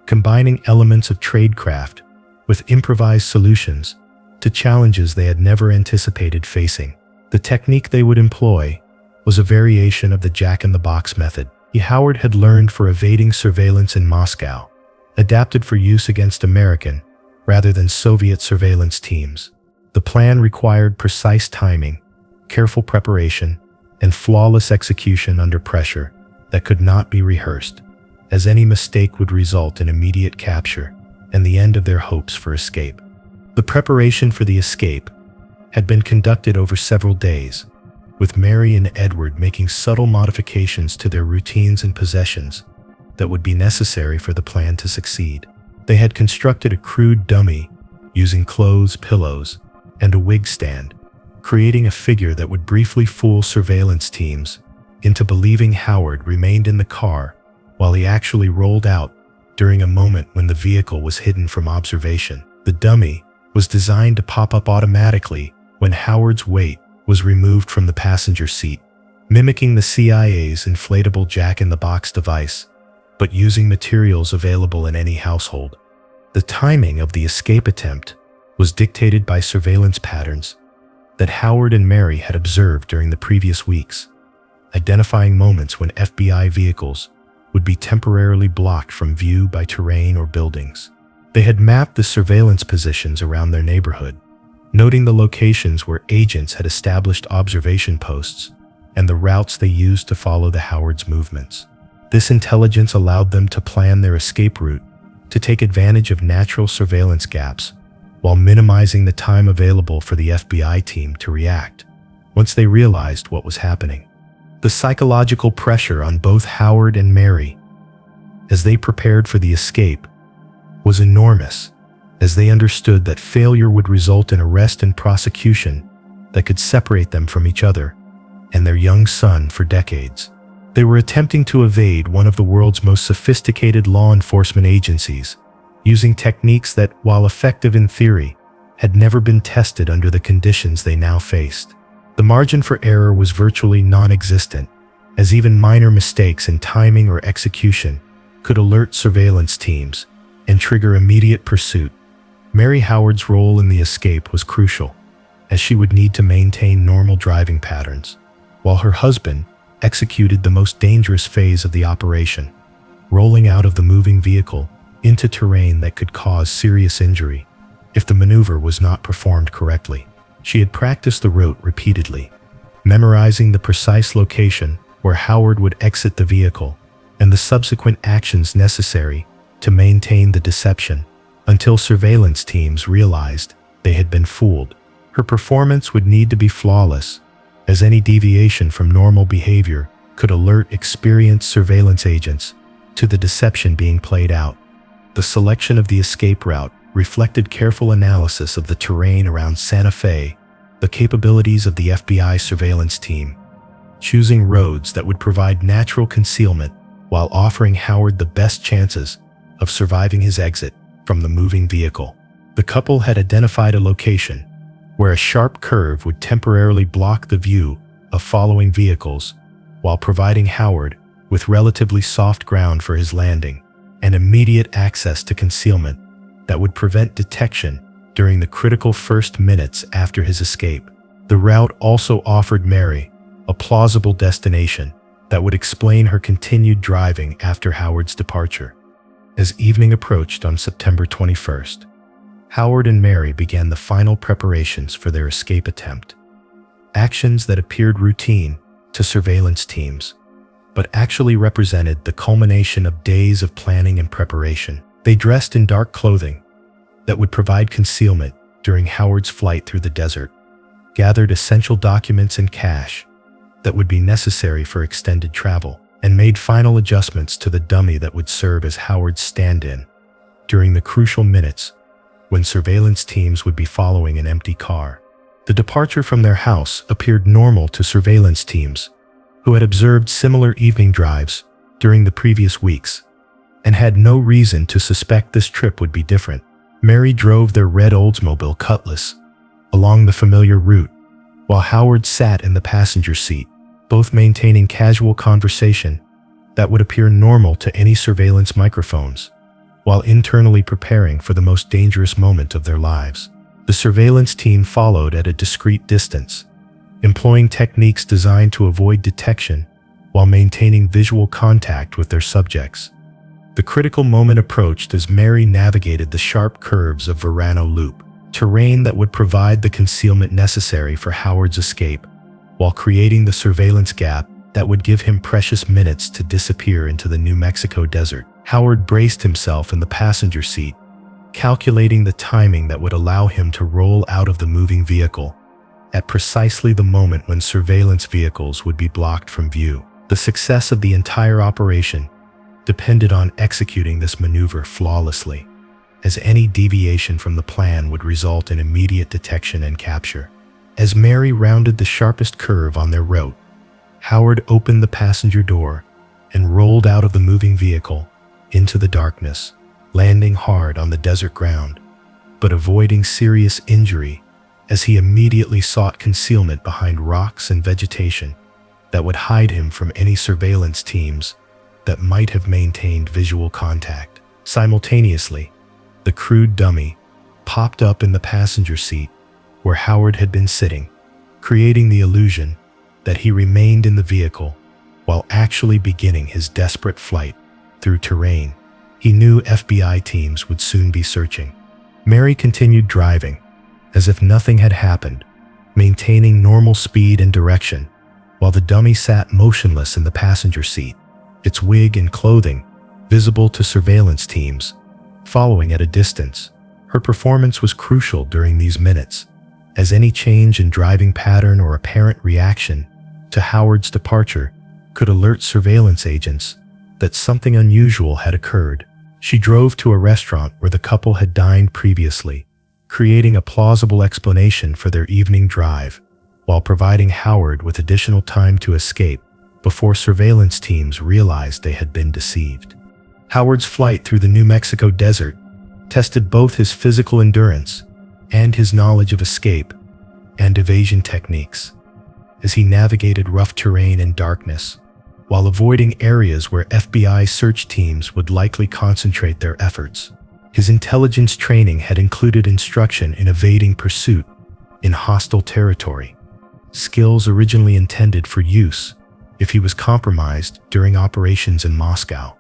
combining elements of tradecraft with improvised solutions to challenges they had never anticipated facing. The technique they would employ was a variation of the jack-in-the-box method Howard had learned for evading surveillance in Moscow, adapted for use against American rather than Soviet surveillance teams. The plan required precise timing, careful preparation, and flawless execution under pressure that could not be rehearsed, as any mistake would result in immediate capture and the end of their hopes for escape. The preparation for the escape had been conducted over several days, with Mary and Edward making subtle modifications to their routines and possessions that would be necessary for the plan to succeed. They had constructed a crude dummy using clothes, pillows, and a wig stand, creating a figure that would briefly fool surveillance teams into believing Howard remained in the car while he actually rolled out during a moment when the vehicle was hidden from observation. The dummy was designed to pop up automatically when Howard's weight was removed from the passenger seat, mimicking the CIA's inflatable jack-in-the-box device, but using materials available in any household. The timing of the escape attempt was dictated by surveillance patterns that Howard and Mary had observed during the previous weeks, identifying moments when FBI vehicles would be temporarily blocked from view by terrain or buildings. They had mapped the surveillance positions around their neighborhood, noting the locations where agents had established observation posts and the routes they used to follow the Howard's movements. This intelligence allowed them to plan their escape route to take advantage of natural surveillance gaps while minimizing the time available for the FBI team to react once they realized what was happening. The psychological pressure on both Howard and Mary as they prepared for the escape was enormous, as they understood that failure would result in arrest and prosecution that could separate them from each other and their young son for decades. They were attempting to evade one of the world's most sophisticated law enforcement agencies, using techniques that, while effective in theory, had never been tested under the conditions they now faced. The margin for error was virtually non-existent, as even minor mistakes in timing or execution could alert surveillance teams and trigger immediate pursuit. Mary Howard's role in the escape was crucial, as she would need to maintain normal driving patterns, while her husband executed the most dangerous phase of the operation, rolling out of the moving vehicle into terrain that could cause serious injury if the maneuver was not performed correctly. She had practiced the route repeatedly, memorizing the precise location where Howard would exit the vehicle and the subsequent actions necessary to maintain the deception until surveillance teams realized they had been fooled. Her performance would need to be flawless, as any deviation from normal behavior could alert experienced surveillance agents to the deception being played out. The selection of the escape route reflected careful analysis of the terrain around Santa Fe, the capabilities of the FBI surveillance team, choosing roads that would provide natural concealment while offering Howard the best chances of surviving his exit from the moving vehicle. The couple had identified a location where a sharp curve would temporarily block the view of following vehicles, while providing Howard with relatively soft ground for his landing and immediate access to concealment that would prevent detection during the critical first minutes after his escape. The route also offered Mary a plausible destination that would explain her continued driving after Howard's departure. As evening approached on September 21st, Howard and Mary began the final preparations for their escape attempt. Actions that appeared routine to surveillance teams, but actually represented the culmination of days of planning and preparation. They dressed in dark clothing that would provide concealment during Howard's flight through the desert, gathered essential documents and cash that would be necessary for extended travel, and made final adjustments to the dummy that would serve as Howard's stand-in during the crucial minutes when surveillance teams would be following an empty car. The departure from their house appeared normal to surveillance teams who had observed similar evening drives during the previous weeks and had no reason to suspect this trip would be different. Mary drove their red Oldsmobile Cutlass along the familiar route, while Howard sat in the passenger seat, both maintaining casual conversation that would appear normal to any surveillance microphones, while internally preparing for the most dangerous moment of their lives. The surveillance team followed at a discreet distance, employing techniques designed to avoid detection while maintaining visual contact with their subjects. The critical moment approached as Mary navigated the sharp curves of Verano Loop, terrain that would provide the concealment necessary for Howard's escape, while creating the surveillance gap that would give him precious minutes to disappear into the New Mexico desert. Howard braced himself in the passenger seat, calculating the timing that would allow him to roll out of the moving vehicle at precisely the moment when surveillance vehicles would be blocked from view. The success of the entire operation depended on executing this maneuver flawlessly, as any deviation from the plan would result in immediate detection and capture. As Mary rounded the sharpest curve on their route, Howard opened the passenger door and rolled out of the moving vehicle into the darkness, landing hard on the desert ground, but avoiding serious injury as he immediately sought concealment behind rocks and vegetation that would hide him from any surveillance teams that might have maintained visual contact. Simultaneously, the crude dummy popped up in the passenger seat where Howard had been sitting, creating the illusion that he remained in the vehicle while actually beginning his desperate flight through terrain he knew FBI teams would soon be searching. Mary continued driving as if nothing had happened, maintaining normal speed and direction, while the dummy sat motionless in the passenger seat, its wig and clothing visible to surveillance teams following at a distance. Her performance was crucial during these minutes, as any change in driving pattern or apparent reaction to Howard's departure could alert surveillance agents that something unusual had occurred. She drove to a restaurant where the couple had dined previously, creating a plausible explanation for their evening drive, while providing Howard with additional time to escape before surveillance teams realized they had been deceived. Howard's flight through the New Mexico desert tested both his physical endurance and his knowledge of escape and evasion techniques. As he navigated rough terrain and darkness, while avoiding areas where FBI search teams would likely concentrate their efforts. His intelligence training had included instruction in evading pursuit in hostile territory, skills originally intended for use if he was compromised during operations in Moscow,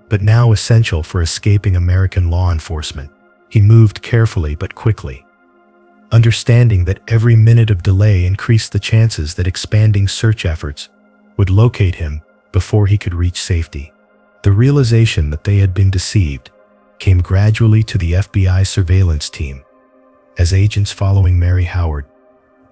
but now essential for escaping American law enforcement. He moved carefully but quickly, understanding that every minute of delay increased the chances that expanding search efforts would locate him before he could reach safety. The realization that they had been deceived came gradually to the FBI surveillance team, as agents following Mary Howard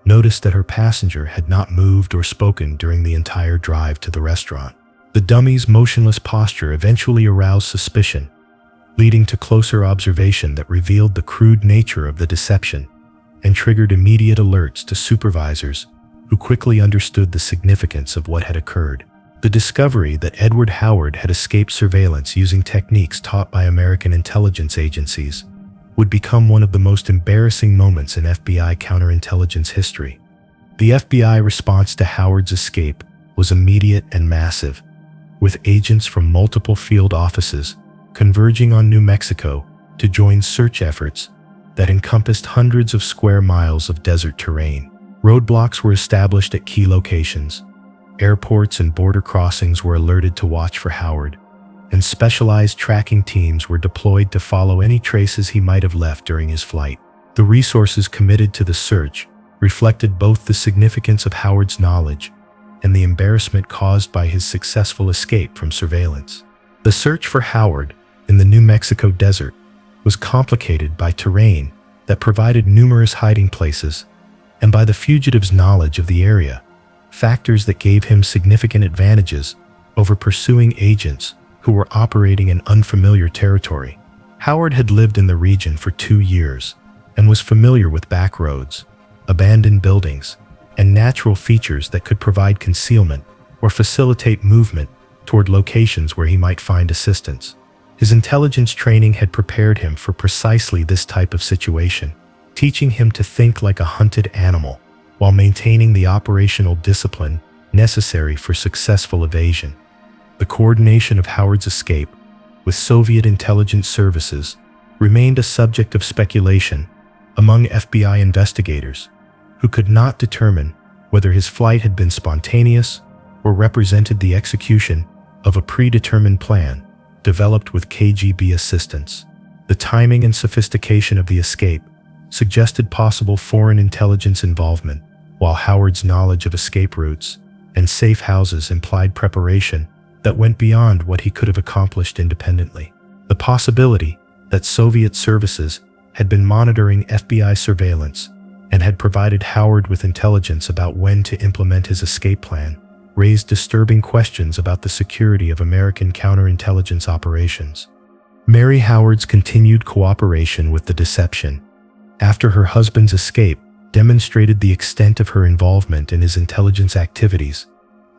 noticed that her passenger had not moved or spoken during the entire drive to the restaurant. The dummy's motionless posture eventually aroused suspicion, leading to closer observation that revealed the crude nature of the deception and triggered immediate alerts to supervisors who quickly understood the significance of what had occurred. The discovery that Edward Howard had escaped surveillance using techniques taught by American intelligence agencies would become one of the most embarrassing moments in FBI counterintelligence history. The FBI response to Howard's escape was immediate and massive, with agents from multiple field offices converging on New Mexico to join search efforts that encompassed hundreds of square miles of desert terrain. Roadblocks were established at key locations. Airports and border crossings were alerted to watch for Howard, and specialized tracking teams were deployed to follow any traces he might have left during his flight. The resources committed to the search reflected both the significance of Howard's knowledge and the embarrassment caused by his successful escape from surveillance. The search for Howard in the New Mexico desert was complicated by terrain that provided numerous hiding places and by the fugitive's knowledge of the area, factors that gave him significant advantages over pursuing agents who were operating in unfamiliar territory. Howard had lived in the region for 2 years and was familiar with back roads, abandoned buildings, and natural features that could provide concealment or facilitate movement toward locations where he might find assistance. His intelligence training had prepared him for precisely this type of situation, teaching him to think like a hunted animal while maintaining the operational discipline necessary for successful evasion. The coordination of Howard's escape with Soviet intelligence services remained a subject of speculation among FBI investigators, who could not determine whether his flight had been spontaneous or represented the execution of a predetermined plan developed with KGB assistance. The timing and sophistication of the escape suggested possible foreign intelligence involvement, while Howard's knowledge of escape routes and safe houses implied preparation that went beyond what he could have accomplished independently. The possibility that Soviet services had been monitoring FBI surveillance and had provided Howard with intelligence about when to implement his escape plan raised disturbing questions about the security of American counterintelligence operations. Mary Howard's continued cooperation with the deception after her husband's escape demonstrated the extent of her involvement in his intelligence activities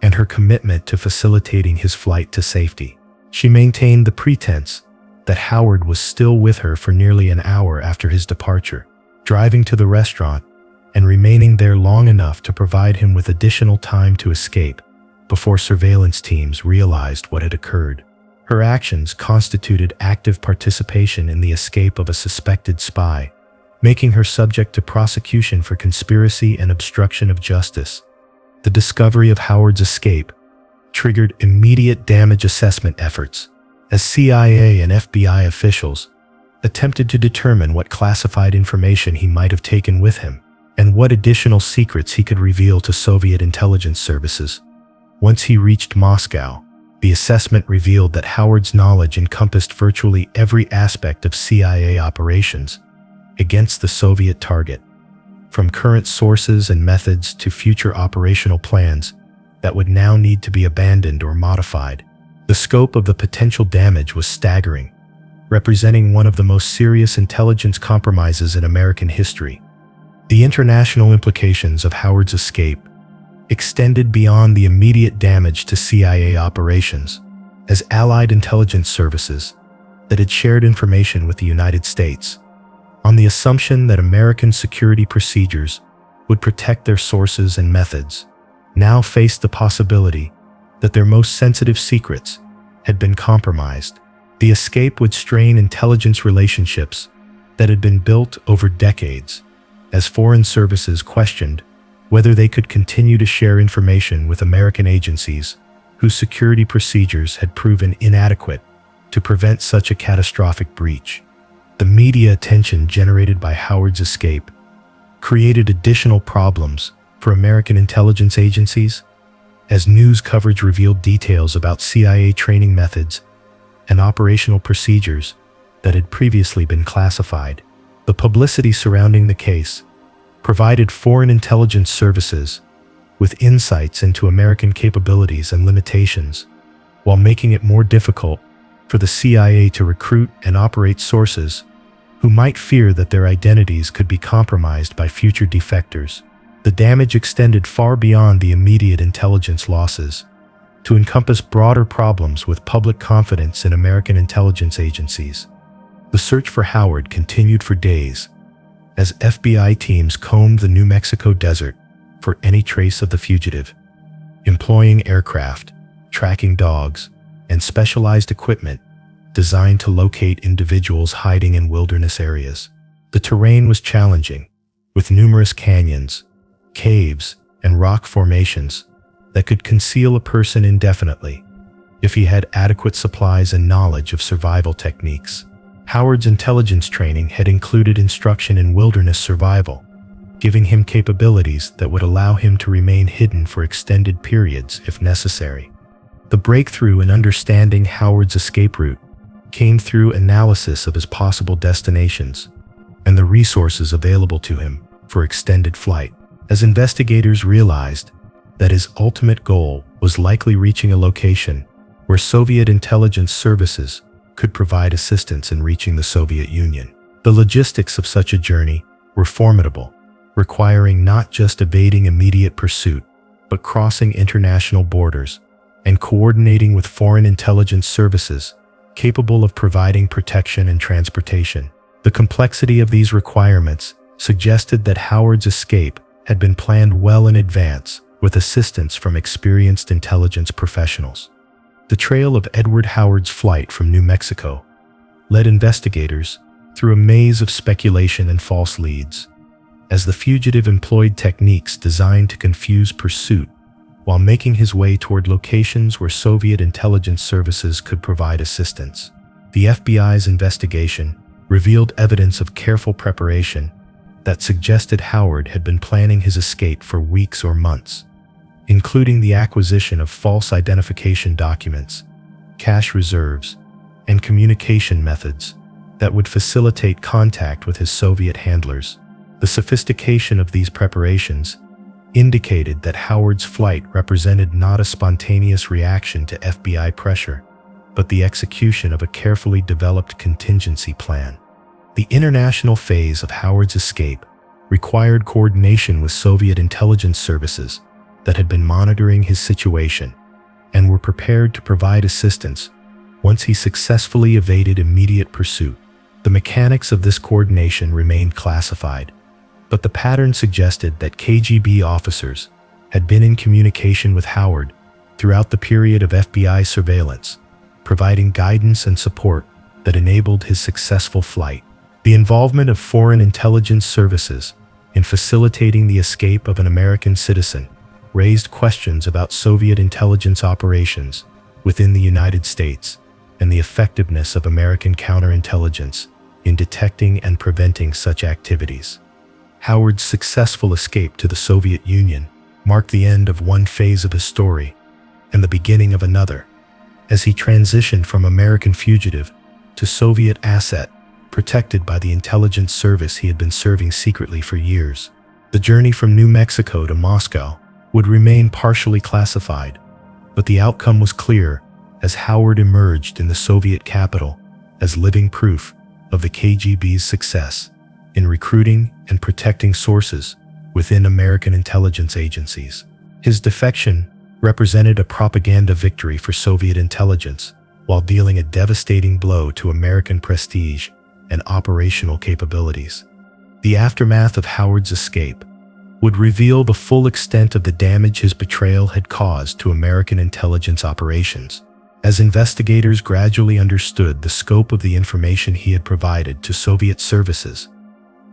and her commitment to facilitating his flight to safety. She maintained the pretense that Howard was still with her for nearly an hour after his departure, driving to the restaurant and remaining there long enough to provide him with additional time to escape before surveillance teams realized what had occurred. Her actions constituted active participation in the escape of a suspected spy, making her subject to prosecution for conspiracy and obstruction of justice. The discovery of Howard's escape triggered immediate damage assessment efforts, as CIA and FBI officials attempted to determine what classified information he might have taken with him and what additional secrets he could reveal to Soviet intelligence services. Once he reached Moscow, the assessment revealed that Howard's knowledge encompassed virtually every aspect of CIA operations against the Soviet target, from current sources and methods to future operational plans that would now need to be abandoned or modified. The scope of the potential damage was staggering, representing one of the most serious intelligence compromises in American history. The international implications of Howard's escape extended beyond the immediate damage to CIA operations, as Allied intelligence services that had shared information with the United States on the assumption that American security procedures would protect their sources and methods, now faced the possibility that their most sensitive secrets had been compromised. The escape would strain intelligence relationships that had been built over decades, as foreign services questioned whether they could continue to share information with American agencies whose security procedures had proven inadequate to prevent such a catastrophic breach. The media attention generated by Howard's escape created additional problems for American intelligence agencies, as news coverage revealed details about CIA training methods and operational procedures that had previously been classified. The publicity surrounding the case provided foreign intelligence services with insights into American capabilities and limitations, while making it more difficult for the CIA to recruit and operate sources who might fear that their identities could be compromised by future defectors. The damage extended far beyond the immediate intelligence losses to encompass broader problems with public confidence in American intelligence agencies. The search for Howard continued for days as FBI teams combed the New Mexico desert for any trace of the fugitive, employing aircraft, tracking dogs, and specialized equipment designed to locate individuals hiding in wilderness areas. The terrain was challenging, with numerous canyons, caves, and rock formations that could conceal a person indefinitely if he had adequate supplies and knowledge of survival techniques. Howard's intelligence training had included instruction in wilderness survival, giving him capabilities that would allow him to remain hidden for extended periods if necessary. The breakthrough in understanding Howard's escape route came through analysis of his possible destinations and the resources available to him for extended flight. As investigators realized that his ultimate goal was likely reaching a location where Soviet intelligence services could provide assistance in reaching the Soviet Union. The logistics of such a journey were formidable, requiring not just evading immediate pursuit, but crossing international borders and coordinating with foreign intelligence services capable of providing protection and transportation. The complexity of these requirements suggested that Howard's escape had been planned well in advance with assistance from experienced intelligence professionals. The trail of Edward Howard's flight from New Mexico led investigators through a maze of speculation and false leads, as the fugitive employed techniques designed to confuse pursuit while making his way toward locations where Soviet intelligence services could provide assistance. The FBI's investigation revealed evidence of careful preparation that suggested Howard had been planning his escape for weeks or months, including the acquisition of false identification documents, cash reserves, and communication methods that would facilitate contact with his Soviet handlers. The sophistication of these preparations indicated that Howard's flight represented not a spontaneous reaction to FBI pressure, but the execution of a carefully developed contingency plan. The international phase of Howard's escape required coordination with Soviet intelligence services that had been monitoring his situation and were prepared to provide assistance once he successfully evaded immediate pursuit. The mechanics of this coordination remained classified, but the pattern suggested that KGB officers had been in communication with Howard throughout the period of FBI surveillance, providing guidance and support that enabled his successful flight. The involvement of foreign intelligence services in facilitating the escape of an American citizen raised questions about Soviet intelligence operations within the United States and the effectiveness of American counterintelligence in detecting and preventing such activities. Howard's successful escape to the Soviet Union marked the end of one phase of his story and the beginning of another, as he transitioned from American fugitive to Soviet asset protected by the intelligence service he had been serving secretly for years. The journey from New Mexico to Moscow would remain partially classified, but the outcome was clear as Howard emerged in the Soviet capital as living proof of the KGB's success in recruiting and protecting sources within American intelligence agencies. His defection represented a propaganda victory for Soviet intelligence while dealing a devastating blow to American prestige and operational capabilities. The aftermath of Howard's escape would reveal the full extent of the damage his betrayal had caused to American intelligence operations. As investigators gradually understood the scope of the information he had provided to Soviet services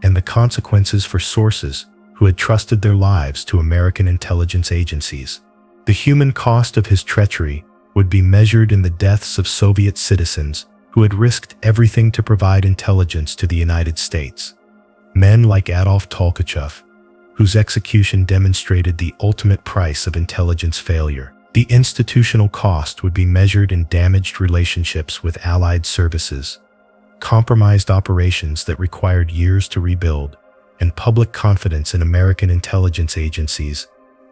and the consequences for sources who had trusted their lives to American intelligence agencies, the human cost of his treachery would be measured in the deaths of Soviet citizens who had risked everything to provide intelligence to the United States. Men like Adolf Tolkachev, whose execution demonstrated the ultimate price of intelligence failure. The institutional cost would be measured in damaged relationships with Allied services, compromised operations that required years to rebuild, and public confidence in American intelligence agencies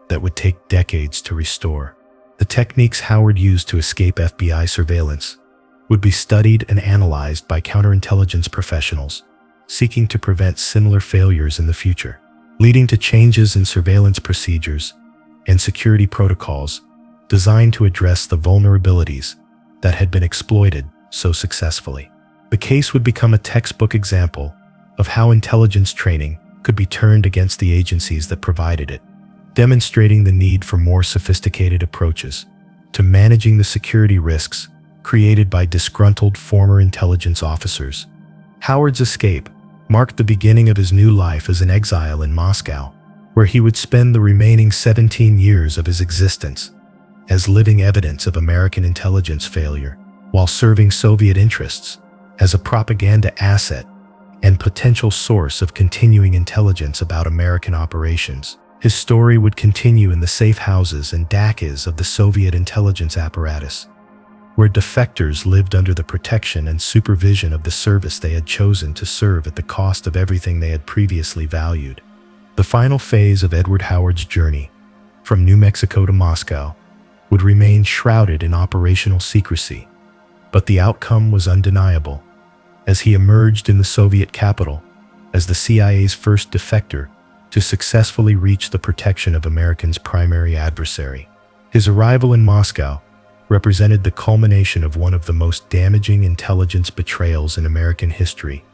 that would take decades to restore. The techniques Howard used to escape FBI surveillance would be studied and analyzed by counterintelligence professionals, seeking to prevent similar failures in the future, leading to changes in surveillance procedures and security protocols designed to address the vulnerabilities that had been exploited so successfully. The case would become a textbook example of how intelligence training could be turned against the agencies that provided it, demonstrating the need for more sophisticated approaches to managing the security risks created by disgruntled former intelligence officers. Howard's escape marked the beginning of his new life as an exile in Moscow, where he would spend the remaining 17 years of his existence as living evidence of American intelligence failure, while serving Soviet interests as a propaganda asset and potential source of continuing intelligence about American operations. His story would continue in the safe houses and dachas of the Soviet intelligence apparatus, where defectors lived under the protection and supervision of the service they had chosen to serve at the cost of everything they had previously valued. The final phase of Edward Howard's journey, from New Mexico to Moscow, would remain shrouded in operational secrecy, but the outcome was undeniable, as he emerged in the Soviet capital as the CIA's first defector to successfully reach the protection of Americans' primary adversary. His arrival in Moscow represented the culmination of one of the most damaging intelligence betrayals in American history,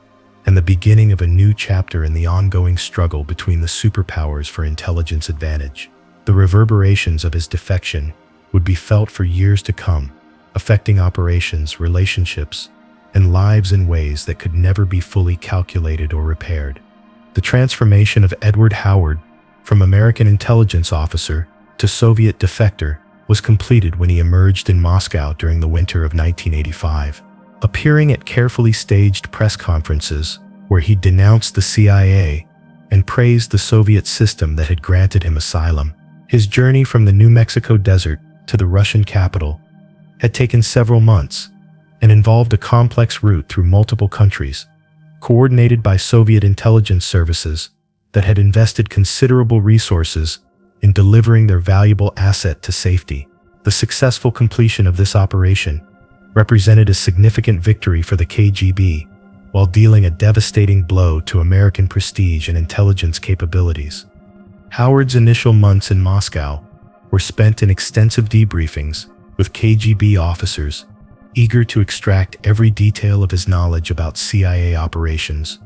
and the beginning of a new chapter in the ongoing struggle between the superpowers for intelligence advantage. The reverberations of his defection would be felt for years to come, affecting operations, relationships, and lives in ways that could never be fully calculated or repaired. The transformation of Edward Howard from American intelligence officer to Soviet defector was completed when he emerged in Moscow during the winter of 1985. Appearing at carefully staged press conferences where he denounced the CIA and praised the Soviet system that had granted him asylum, his journey from the New Mexico desert to the Russian capital had taken several months and involved a complex route through multiple countries, coordinated by Soviet intelligence services that had invested considerable resources in delivering their valuable asset to safety. The successful completion of this operation represented a significant victory for the KGB, while dealing a devastating blow to American prestige and intelligence capabilities. Howard's initial months in Moscow were spent in extensive debriefings with KGB officers, eager to extract every detail of his knowledge about CIA operations,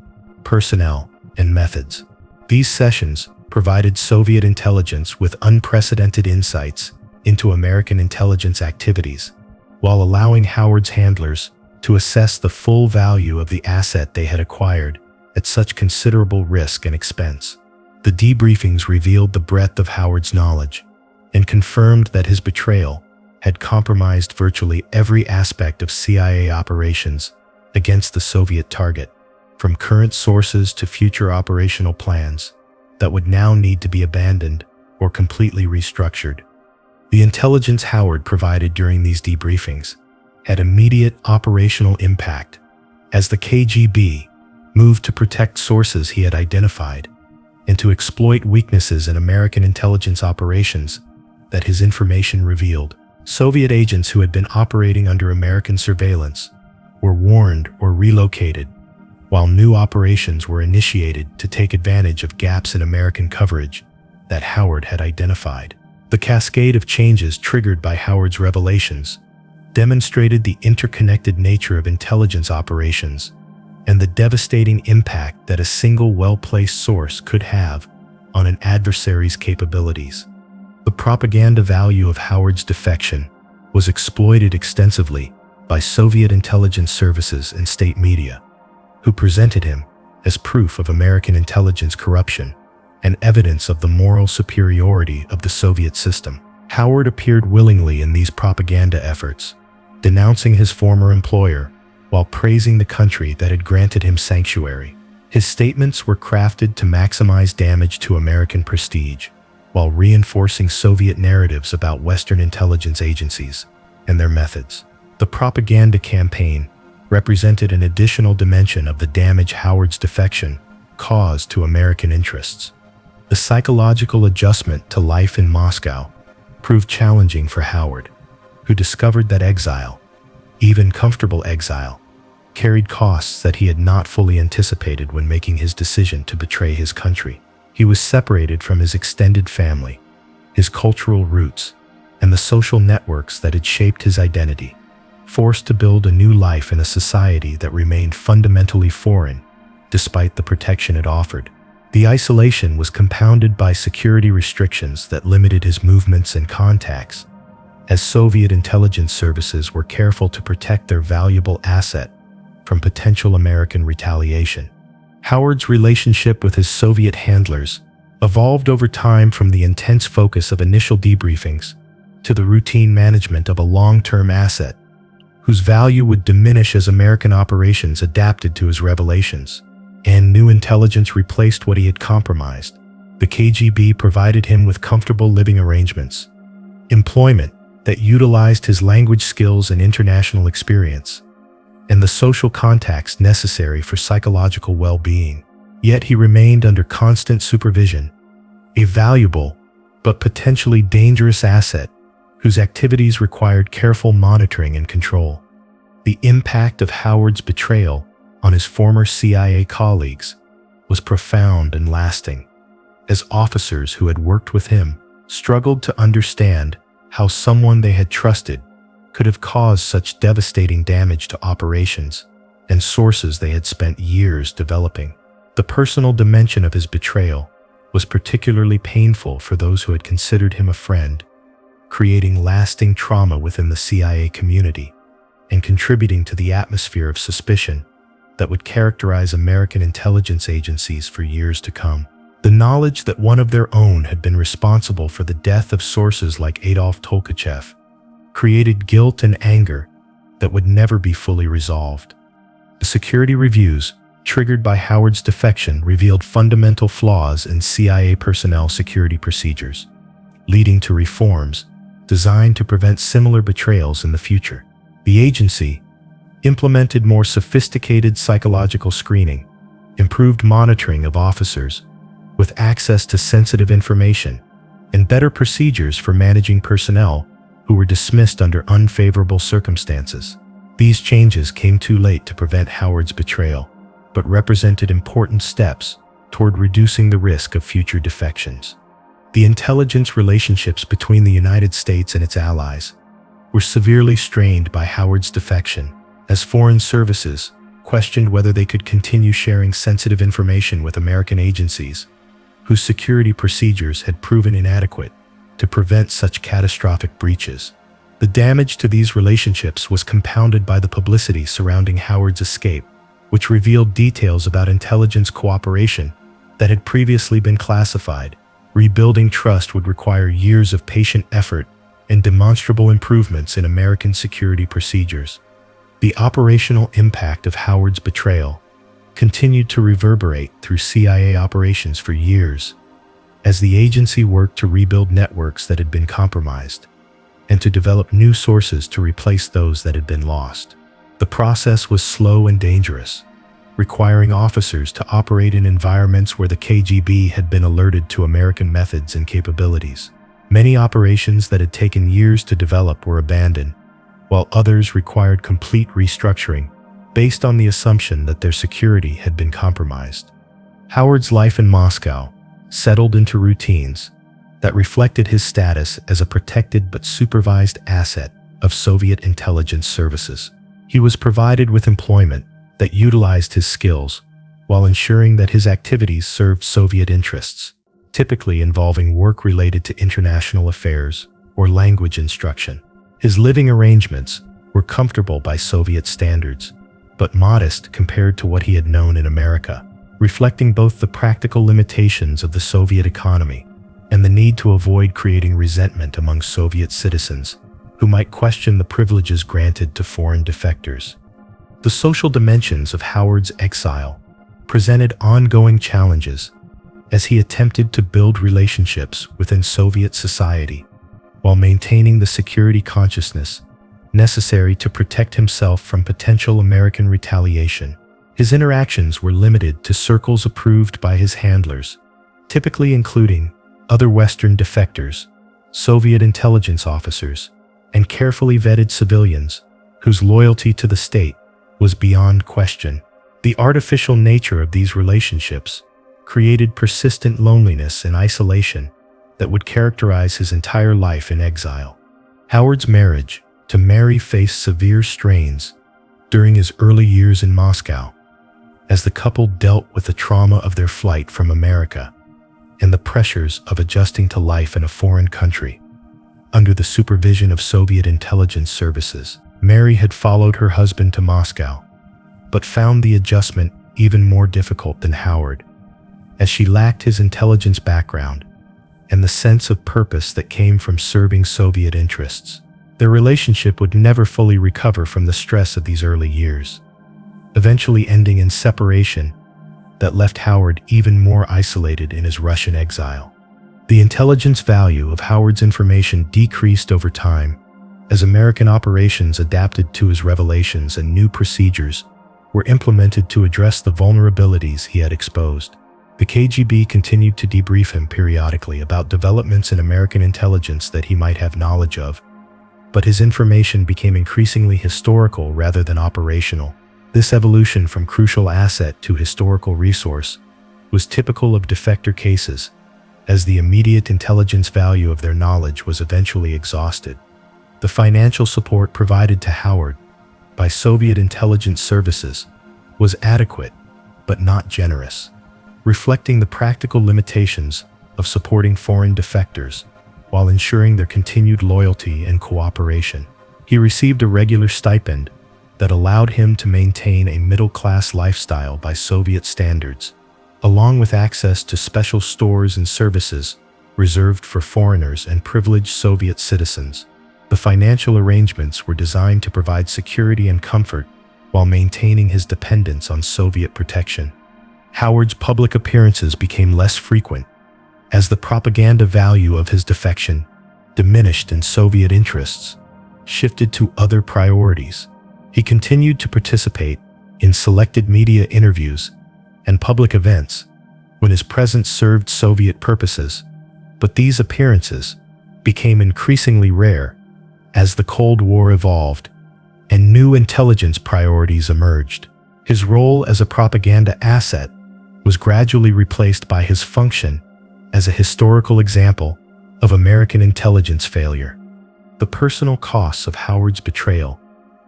personnel, and methods. These sessions provided Soviet intelligence with unprecedented insights into American intelligence activities, while allowing Howard's handlers to assess the full value of the asset they had acquired at such considerable risk and expense. The debriefings revealed the breadth of Howard's knowledge and confirmed that his betrayal had compromised virtually every aspect of CIA operations against the Soviet target, from current sources to future operational plans that would now need to be abandoned or completely restructured. The intelligence Howard provided during these debriefings had immediate operational impact, as the KGB moved to protect sources he had identified and to exploit weaknesses in American intelligence operations that his information revealed. Soviet agents who had been operating under American surveillance were warned or relocated, while new operations were initiated to take advantage of gaps in American coverage that Howard had identified. The cascade of changes triggered by Howard's revelations demonstrated the interconnected nature of intelligence operations and the devastating impact that a single well-placed source could have on an adversary's capabilities. The propaganda value of Howard's defection was exploited extensively by Soviet intelligence services and state media, who presented him as proof of American intelligence corruption and evidence of the moral superiority of the Soviet system. Howard appeared willingly in these propaganda efforts, denouncing his former employer while praising the country that had granted him sanctuary. His statements were crafted to maximize damage to American prestige, while reinforcing Soviet narratives about Western intelligence agencies and their methods. The propaganda campaign represented an additional dimension of the damage Howard's defection caused to American interests. The psychological adjustment to life in Moscow proved challenging for Howard, who discovered that exile, even comfortable exile, carried costs that he had not fully anticipated when making his decision to betray his country. He was separated from his extended family, his cultural roots, and the social networks that had shaped his identity, forced to build a new life in a society that remained fundamentally foreign, despite the protection it offered. The isolation was compounded by security restrictions that limited his movements and contacts, as Soviet intelligence services were careful to protect their valuable asset from potential American retaliation. Howard's relationship with his Soviet handlers evolved over time from the intense focus of initial debriefings to the routine management of a long-term asset, whose value would diminish as American operations adapted to his revelations, and new intelligence replaced what he had compromised. The KGB provided him with comfortable living arrangements, employment that utilized his language skills and international experience, and the social contacts necessary for psychological well-being. Yet he remained under constant supervision, a valuable but potentially dangerous asset whose activities required careful monitoring and control. The impact of Howard's betrayal on his former CIA colleagues was profound and lasting, as officers who had worked with him struggled to understand how someone they had trusted could have caused such devastating damage to operations and sources they had spent years developing. The personal dimension of his betrayal was particularly painful for those who had considered him a friend, creating lasting trauma within the CIA community and contributing to the atmosphere of suspicion that would characterize American intelligence agencies for years to come. The knowledge that one of their own had been responsible for the death of sources like Adolf Tolkachev created guilt and anger that would never be fully resolved. The security reviews, triggered by Howard's defection, revealed fundamental flaws in CIA personnel security procedures, leading to reforms designed to prevent similar betrayals in the future. The agency implemented more sophisticated psychological screening, improved monitoring of officers with access to sensitive information, and better procedures for managing personnel who were dismissed under unfavorable circumstances. These changes came too late to prevent Howard's betrayal, but represented important steps toward reducing the risk of future defections. The intelligence relationships between the United States and its allies were severely strained by Howard's defection, as foreign services questioned whether they could continue sharing sensitive information with American agencies whose security procedures had proven inadequate to prevent such catastrophic breaches. The damage to these relationships was compounded by the publicity surrounding Howard's escape, which revealed details about intelligence cooperation that had previously been classified. Rebuilding trust would require years of patient effort and demonstrable improvements in American security procedures. The operational impact of Howard's betrayal continued to reverberate through CIA operations for years, as the agency worked to rebuild networks that had been compromised and to develop new sources to replace those that had been lost. The process was slow and dangerous, requiring officers to operate in environments where the KGB had been alerted to American methods and capabilities. Many operations that had taken years to develop were abandoned, while others required complete restructuring based on the assumption that their security had been compromised. Howard's life in Moscow settled into routines that reflected his status as a protected but supervised asset of Soviet intelligence services. He was provided with employment that utilized his skills while ensuring that his activities served Soviet interests. typically involving work related to international affairs or language instruction. His living arrangements were comfortable by Soviet standards, but modest compared to what he had known in America, reflecting both the practical limitations of the Soviet economy and the need to avoid creating resentment among Soviet citizens who might question the privileges granted to foreign defectors. The social dimensions of Howard's exile presented ongoing challenges as he attempted to build relationships within Soviet society while maintaining the security consciousness necessary to protect himself from potential American retaliation. His interactions were limited to circles approved by his handlers, typically including other Western defectors, Soviet intelligence officers, and carefully vetted civilians whose loyalty to the state was beyond question. The artificial nature of these relationships created persistent loneliness and isolation that would characterize his entire life in exile. Howard's marriage to Mary faced severe strains during his early years in Moscow, as the couple dealt with the trauma of their flight from America and the pressures of adjusting to life in a foreign country. Under the supervision of Soviet intelligence services, Mary had followed her husband to Moscow, but found the adjustment even more difficult than Howard, as she lacked his intelligence background and the sense of purpose that came from serving Soviet interests. Their relationship would never fully recover from the stress of these early years, eventually ending in separation that left Howard even more isolated in his Russian exile. The intelligence value of Howard's information decreased over time as American operations adapted to his revelations and new procedures were implemented to address the vulnerabilities he had exposed. The KGB continued to debrief him periodically about developments in American intelligence that he might have knowledge of, but his information became increasingly historical rather than operational. This evolution from crucial asset to historical resource was typical of defector cases, as the immediate intelligence value of their knowledge was eventually exhausted. The financial support provided to Howard by Soviet intelligence services was adequate, but not generous, reflecting the practical limitations of supporting foreign defectors while ensuring their continued loyalty and cooperation. He received a regular stipend that allowed him to maintain a middle-class lifestyle by Soviet standards, along with access to special stores and services reserved for foreigners and privileged Soviet citizens. The financial arrangements were designed to provide security and comfort while maintaining his dependence on Soviet protection. Howard's public appearances became less frequent as the propaganda value of his defection diminished and Soviet interests shifted to other priorities. He continued to participate in selected media interviews and public events when his presence served Soviet purposes, but these appearances became increasingly rare as the Cold War evolved and new intelligence priorities emerged. His role as a propaganda asset was gradually replaced by his function as a historical example of American intelligence failure. The personal costs of Howard's betrayal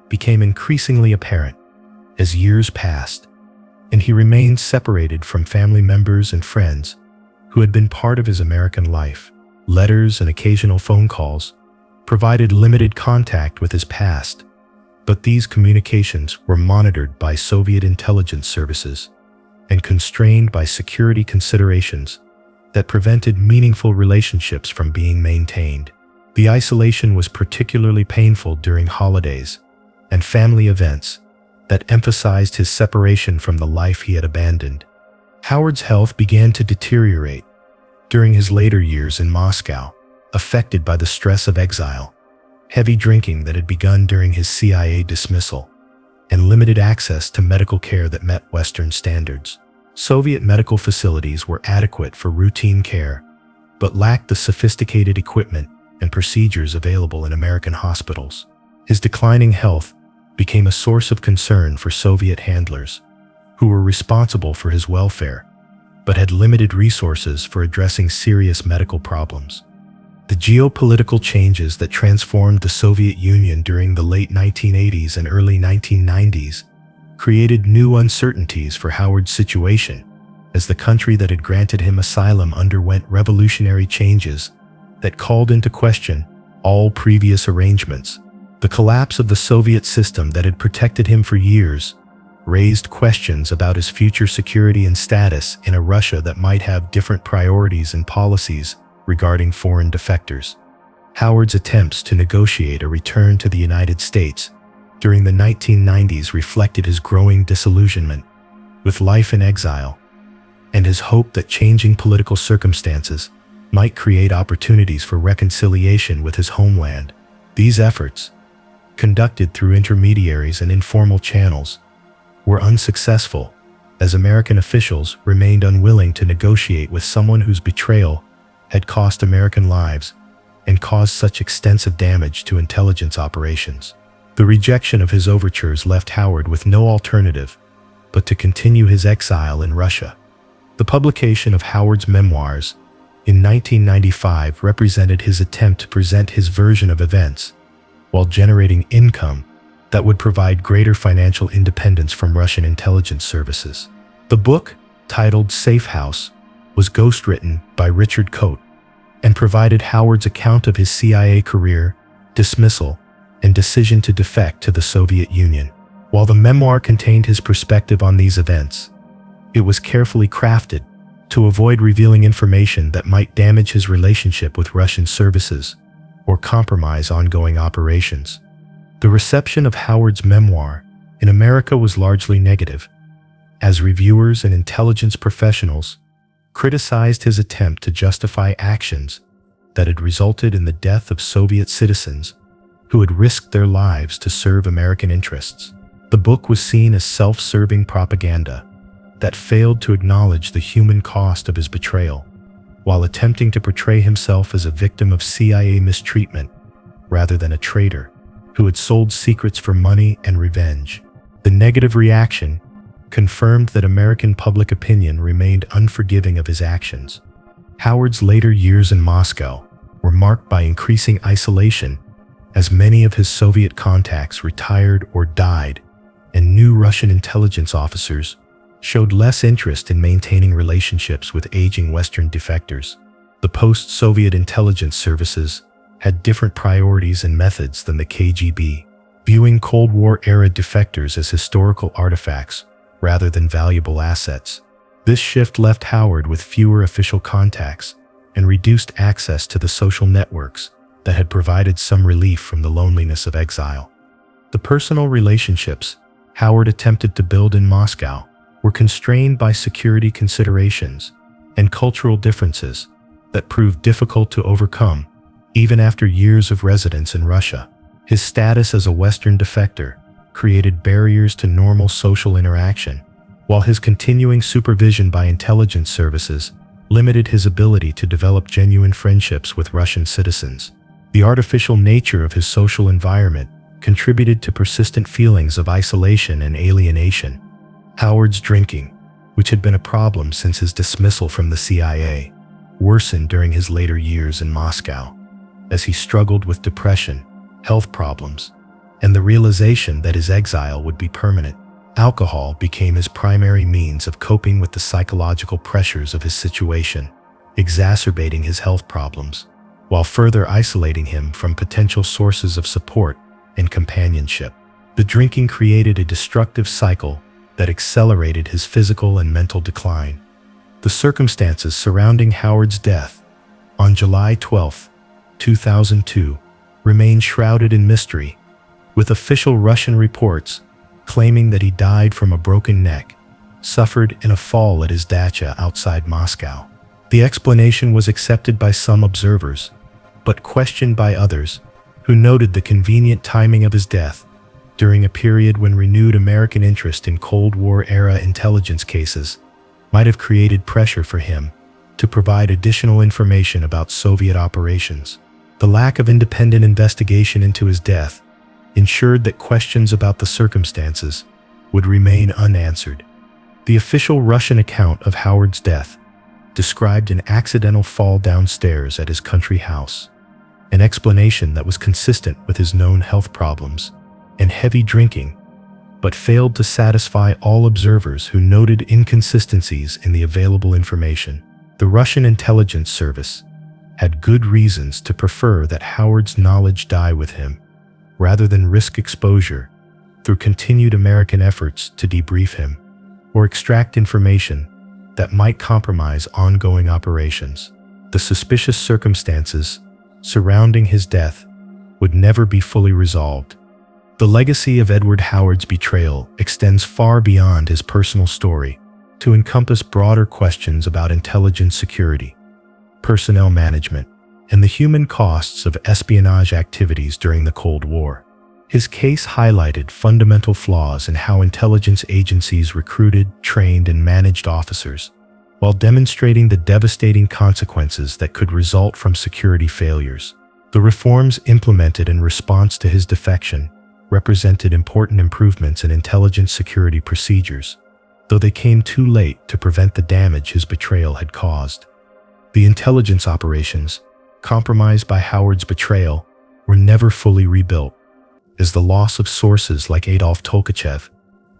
became increasingly apparent as years passed, and he remained separated from family members and friends who had been part of his American life. Letters and occasional phone calls provided limited contact with his past, but these communications were monitored by Soviet intelligence services and constrained by security considerations that prevented meaningful relationships from being maintained. The isolation was particularly painful during holidays and family events that emphasized his separation from the life he had abandoned. Howard's health began to deteriorate during his later years in Moscow, affected by the stress of exile, heavy drinking that had begun during his CIA dismissal, and limited access to medical care that met Western standards. Soviet medical facilities were adequate for routine care, but lacked the sophisticated equipment and procedures available in American hospitals. His declining health became a source of concern for Soviet handlers, who were responsible for his welfare, but had limited resources for addressing serious medical problems. The geopolitical changes that transformed the Soviet Union during the late 1980s and early 1990s created new uncertainties for Howard's situation as the country that had granted him asylum underwent revolutionary changes that called into question all previous arrangements. The collapse of the Soviet system that had protected him for years raised questions about his future security and status in a Russia that might have different priorities and policies regarding foreign defectors. Howard's attempts to negotiate a return to the United States during the 1990s reflected his growing disillusionment with life in exile and his hope that changing political circumstances might create opportunities for reconciliation with his homeland. These efforts, conducted through intermediaries and informal channels, were unsuccessful, as American officials remained unwilling to negotiate with someone whose betrayal had cost American lives and caused such extensive damage to intelligence operations. The rejection of his overtures left Howard with no alternative but to continue his exile in Russia. The publication of Howard's memoirs in 1995 represented his attempt to present his version of events while generating income that would provide greater financial independence from Russian intelligence services. The book, titled Safe House, was ghostwritten by Richard Coate and provided Howard's account of his CIA career, dismissal, and decision to defect to the Soviet Union. While the memoir contained his perspective on these events, it was carefully crafted to avoid revealing information that might damage his relationship with Russian services or compromise ongoing operations. The reception of Howard's memoir in America was largely negative, as reviewers and intelligence professionals criticized his attempt to justify actions that had resulted in the death of Soviet citizens who had risked their lives to serve American interests. The book was seen as self-serving propaganda that failed to acknowledge the human cost of his betrayal, while attempting to portray himself as a victim of CIA mistreatment rather than a traitor who had sold secrets for money and revenge. The negative reaction confirmed that American public opinion remained unforgiving of his actions. Howard's later years in Moscow were marked by increasing isolation, as many of his Soviet contacts retired or died, and new Russian intelligence officers showed less interest in maintaining relationships with aging Western defectors. The post-Soviet intelligence services had different priorities and methods than the KGB, viewing Cold War-era defectors as historical artifacts rather than valuable assets. This shift left Howard with fewer official contacts and reduced access to the social networks that had provided some relief from the loneliness of exile. The personal relationships Howard attempted to build in Moscow were constrained by security considerations and cultural differences that proved difficult to overcome even after years of residence in Russia. His status as a Western defector created barriers to normal social interaction, while his continuing supervision by intelligence services limited his ability to develop genuine friendships with Russian citizens. The artificial nature of his social environment contributed to persistent feelings of isolation and alienation. Howard's drinking, which had been a problem since his dismissal from the CIA, worsened during his later years in Moscow, as he struggled with depression, health problems, and the realization that his exile would be permanent. Alcohol became his primary means of coping with the psychological pressures of his situation, exacerbating his health problems, while further isolating him from potential sources of support and companionship. The drinking created a destructive cycle that accelerated his physical and mental decline. The circumstances surrounding Howard's death on July 12, 2002, remain shrouded in mystery, with official Russian reports claiming that he died from a broken neck, suffered in a fall at his dacha outside Moscow. The explanation was accepted by some observers, but questioned by others, who noted the convenient timing of his death during a period when renewed American interest in Cold War-era intelligence cases might have created pressure for him to provide additional information about Soviet operations. The lack of independent investigation into his death ensured that questions about the circumstances would remain unanswered. The official Russian account of Howard's death described an accidental fall downstairs at his country house, an explanation that was consistent with his known health problems and heavy drinking, but failed to satisfy all observers who noted inconsistencies in the available information. The Russian intelligence service had good reasons to prefer that Howard's knowledge die with him, rather than risk exposure through continued American efforts to debrief him or extract information that might compromise ongoing operations. The suspicious circumstances surrounding his death would never be fully resolved. The legacy of Edward Howard's betrayal extends far beyond his personal story to encompass broader questions about intelligence security, personnel management, and the human costs of espionage activities during the Cold War. His case highlighted fundamental flaws in how intelligence agencies recruited, trained, and managed officers, while demonstrating the devastating consequences that could result from security failures. The reforms implemented in response to his defection represented important improvements in intelligence security procedures, though they came too late to prevent the damage his betrayal had caused. The intelligence operations, compromised by Howard's betrayal, were never fully rebuilt, as the loss of sources like Adolf Tolkachev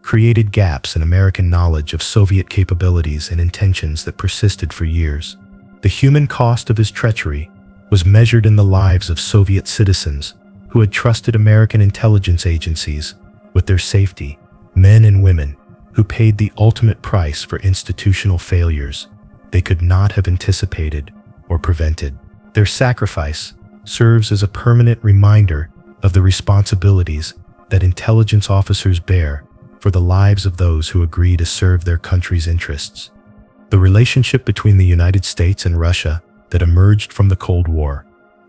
created gaps in American knowledge of Soviet capabilities and intentions that persisted for years. The human cost of his treachery was measured in the lives of Soviet citizens who had trusted American intelligence agencies with their safety, men and women who paid the ultimate price for institutional failures they could not have anticipated or prevented. Their sacrifice serves as a permanent reminder of the responsibilities that intelligence officers bear for the lives of those who agree to serve their country's interests. The relationship between the United States and Russia that emerged from the Cold War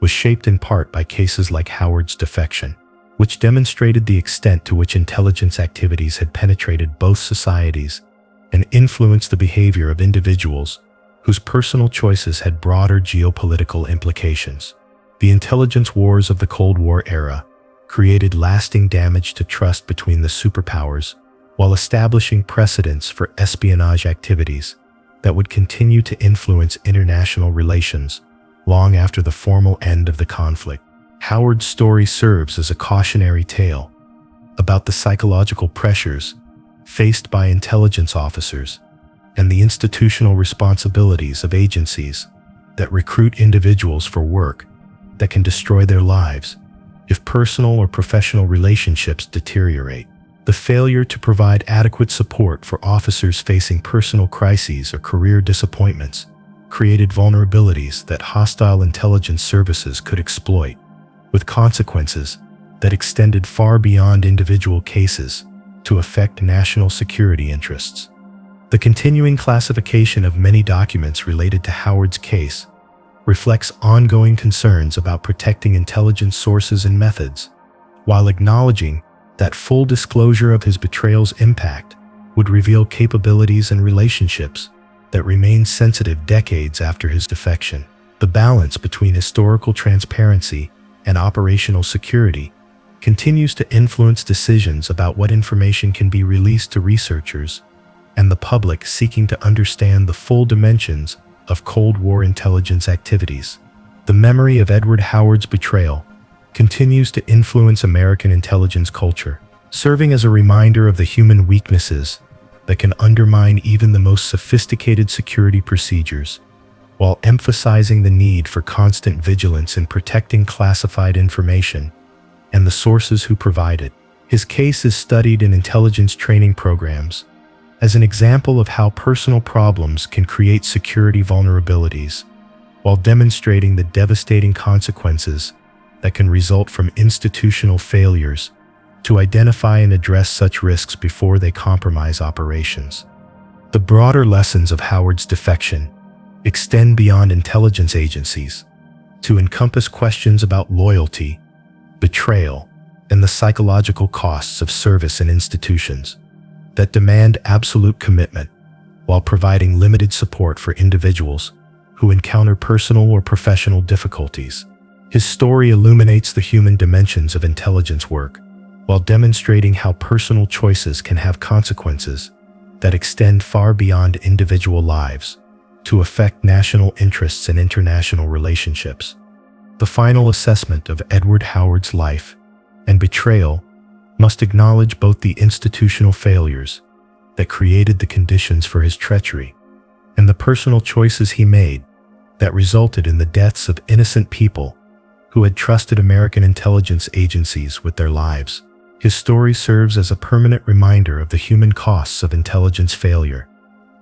was shaped in part by cases like Howard's defection, which demonstrated the extent to which intelligence activities had penetrated both societies and influenced the behavior of individuals whose personal choices had broader geopolitical implications. The intelligence wars of the Cold War era created lasting damage to trust between the superpowers while establishing precedents for espionage activities that would continue to influence international relations long after the formal end of the conflict. Howard's story serves as a cautionary tale about the psychological pressures faced by intelligence officers and the institutional responsibilities of agencies that recruit individuals for work that can destroy their lives if personal or professional relationships deteriorate. The failure to provide adequate support for officers facing personal crises or career disappointments created vulnerabilities that hostile intelligence services could exploit, with consequences that extended far beyond individual cases to affect national security interests. The continuing classification of many documents related to Howard's case reflects ongoing concerns about protecting intelligence sources and methods, while acknowledging that full disclosure of his betrayal's impact would reveal capabilities and relationships that remain sensitive decades after his defection. The balance between historical transparency and operational security continues to influence decisions about what information can be released to researchers and the public seeking to understand the full dimensions of Cold War intelligence activities. The memory of Edward Howard's betrayal continues to influence American intelligence culture, serving as a reminder of the human weaknesses that can undermine even the most sophisticated security procedures, while emphasizing the need for constant vigilance in protecting classified information and the sources who provide it. His case is studied in intelligence training programs as an example of how personal problems can create security vulnerabilities, while demonstrating the devastating consequences that can result from institutional failures to identify and address such risks before they compromise operations. The broader lessons of Howard's defection extend beyond intelligence agencies to encompass questions about loyalty, betrayal, and the psychological costs of service in institutions that demand absolute commitment while providing limited support for individuals who encounter personal or professional difficulties. His story illuminates the human dimensions of intelligence work while demonstrating how personal choices can have consequences that extend far beyond individual lives to affect national interests and international relationships. The final assessment of Edward Howard's life and betrayal must acknowledge both the institutional failures that created the conditions for his treachery and the personal choices he made that resulted in the deaths of innocent people who had trusted American intelligence agencies with their lives. His story serves as a permanent reminder of the human costs of intelligence failure,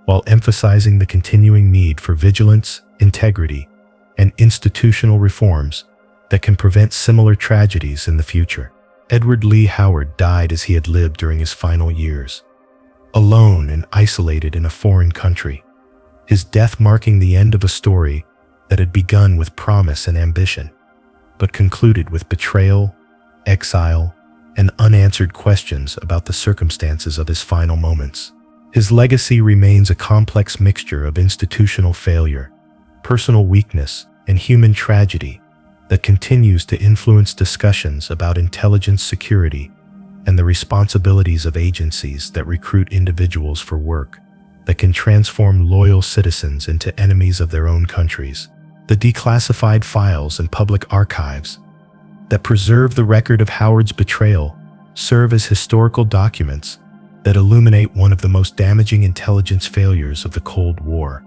while emphasizing the continuing need for vigilance, integrity, and institutional reforms that can prevent similar tragedies in the future. Edward Lee Howard died as he had lived during his final years, alone and isolated in a foreign country, his death marking the end of a story that had begun with promise and ambition, but concluded with betrayal, exile, and unanswered questions about the circumstances of his final moments. His legacy remains a complex mixture of institutional failure, personal weakness, and human tragedy that continues to influence discussions about intelligence security and the responsibilities of agencies that recruit individuals for work that can transform loyal citizens into enemies of their own countries. The declassified files and public archives that preserve the record of Howard's betrayal serve as historical documents that illuminate one of the most damaging intelligence failures of the Cold War,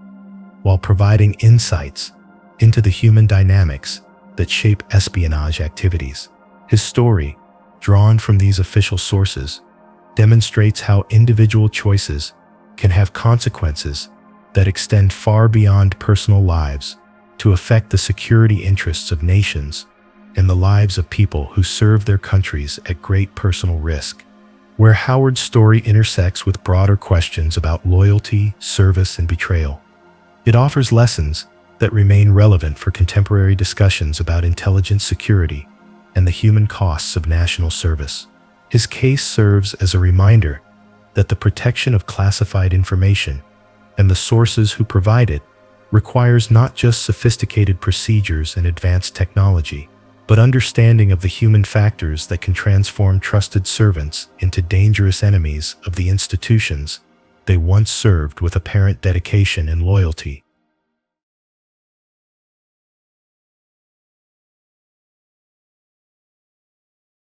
while providing insights into the human dynamics that shape espionage activities. His story, drawn from these official sources, demonstrates how individual choices can have consequences that extend far beyond personal lives to affect the security interests of nations and the lives of people who serve their countries at great personal risk. Where Howard's story intersects with broader questions about loyalty, service, and betrayal, it offers lessons that remain relevant for contemporary discussions about intelligence security and the human costs of national service. His case serves as a reminder that the protection of classified information and the sources who provide it requires not just sophisticated procedures and advanced technology, but understanding of the human factors that can transform trusted servants into dangerous enemies of the institutions they once served with apparent dedication and loyalty.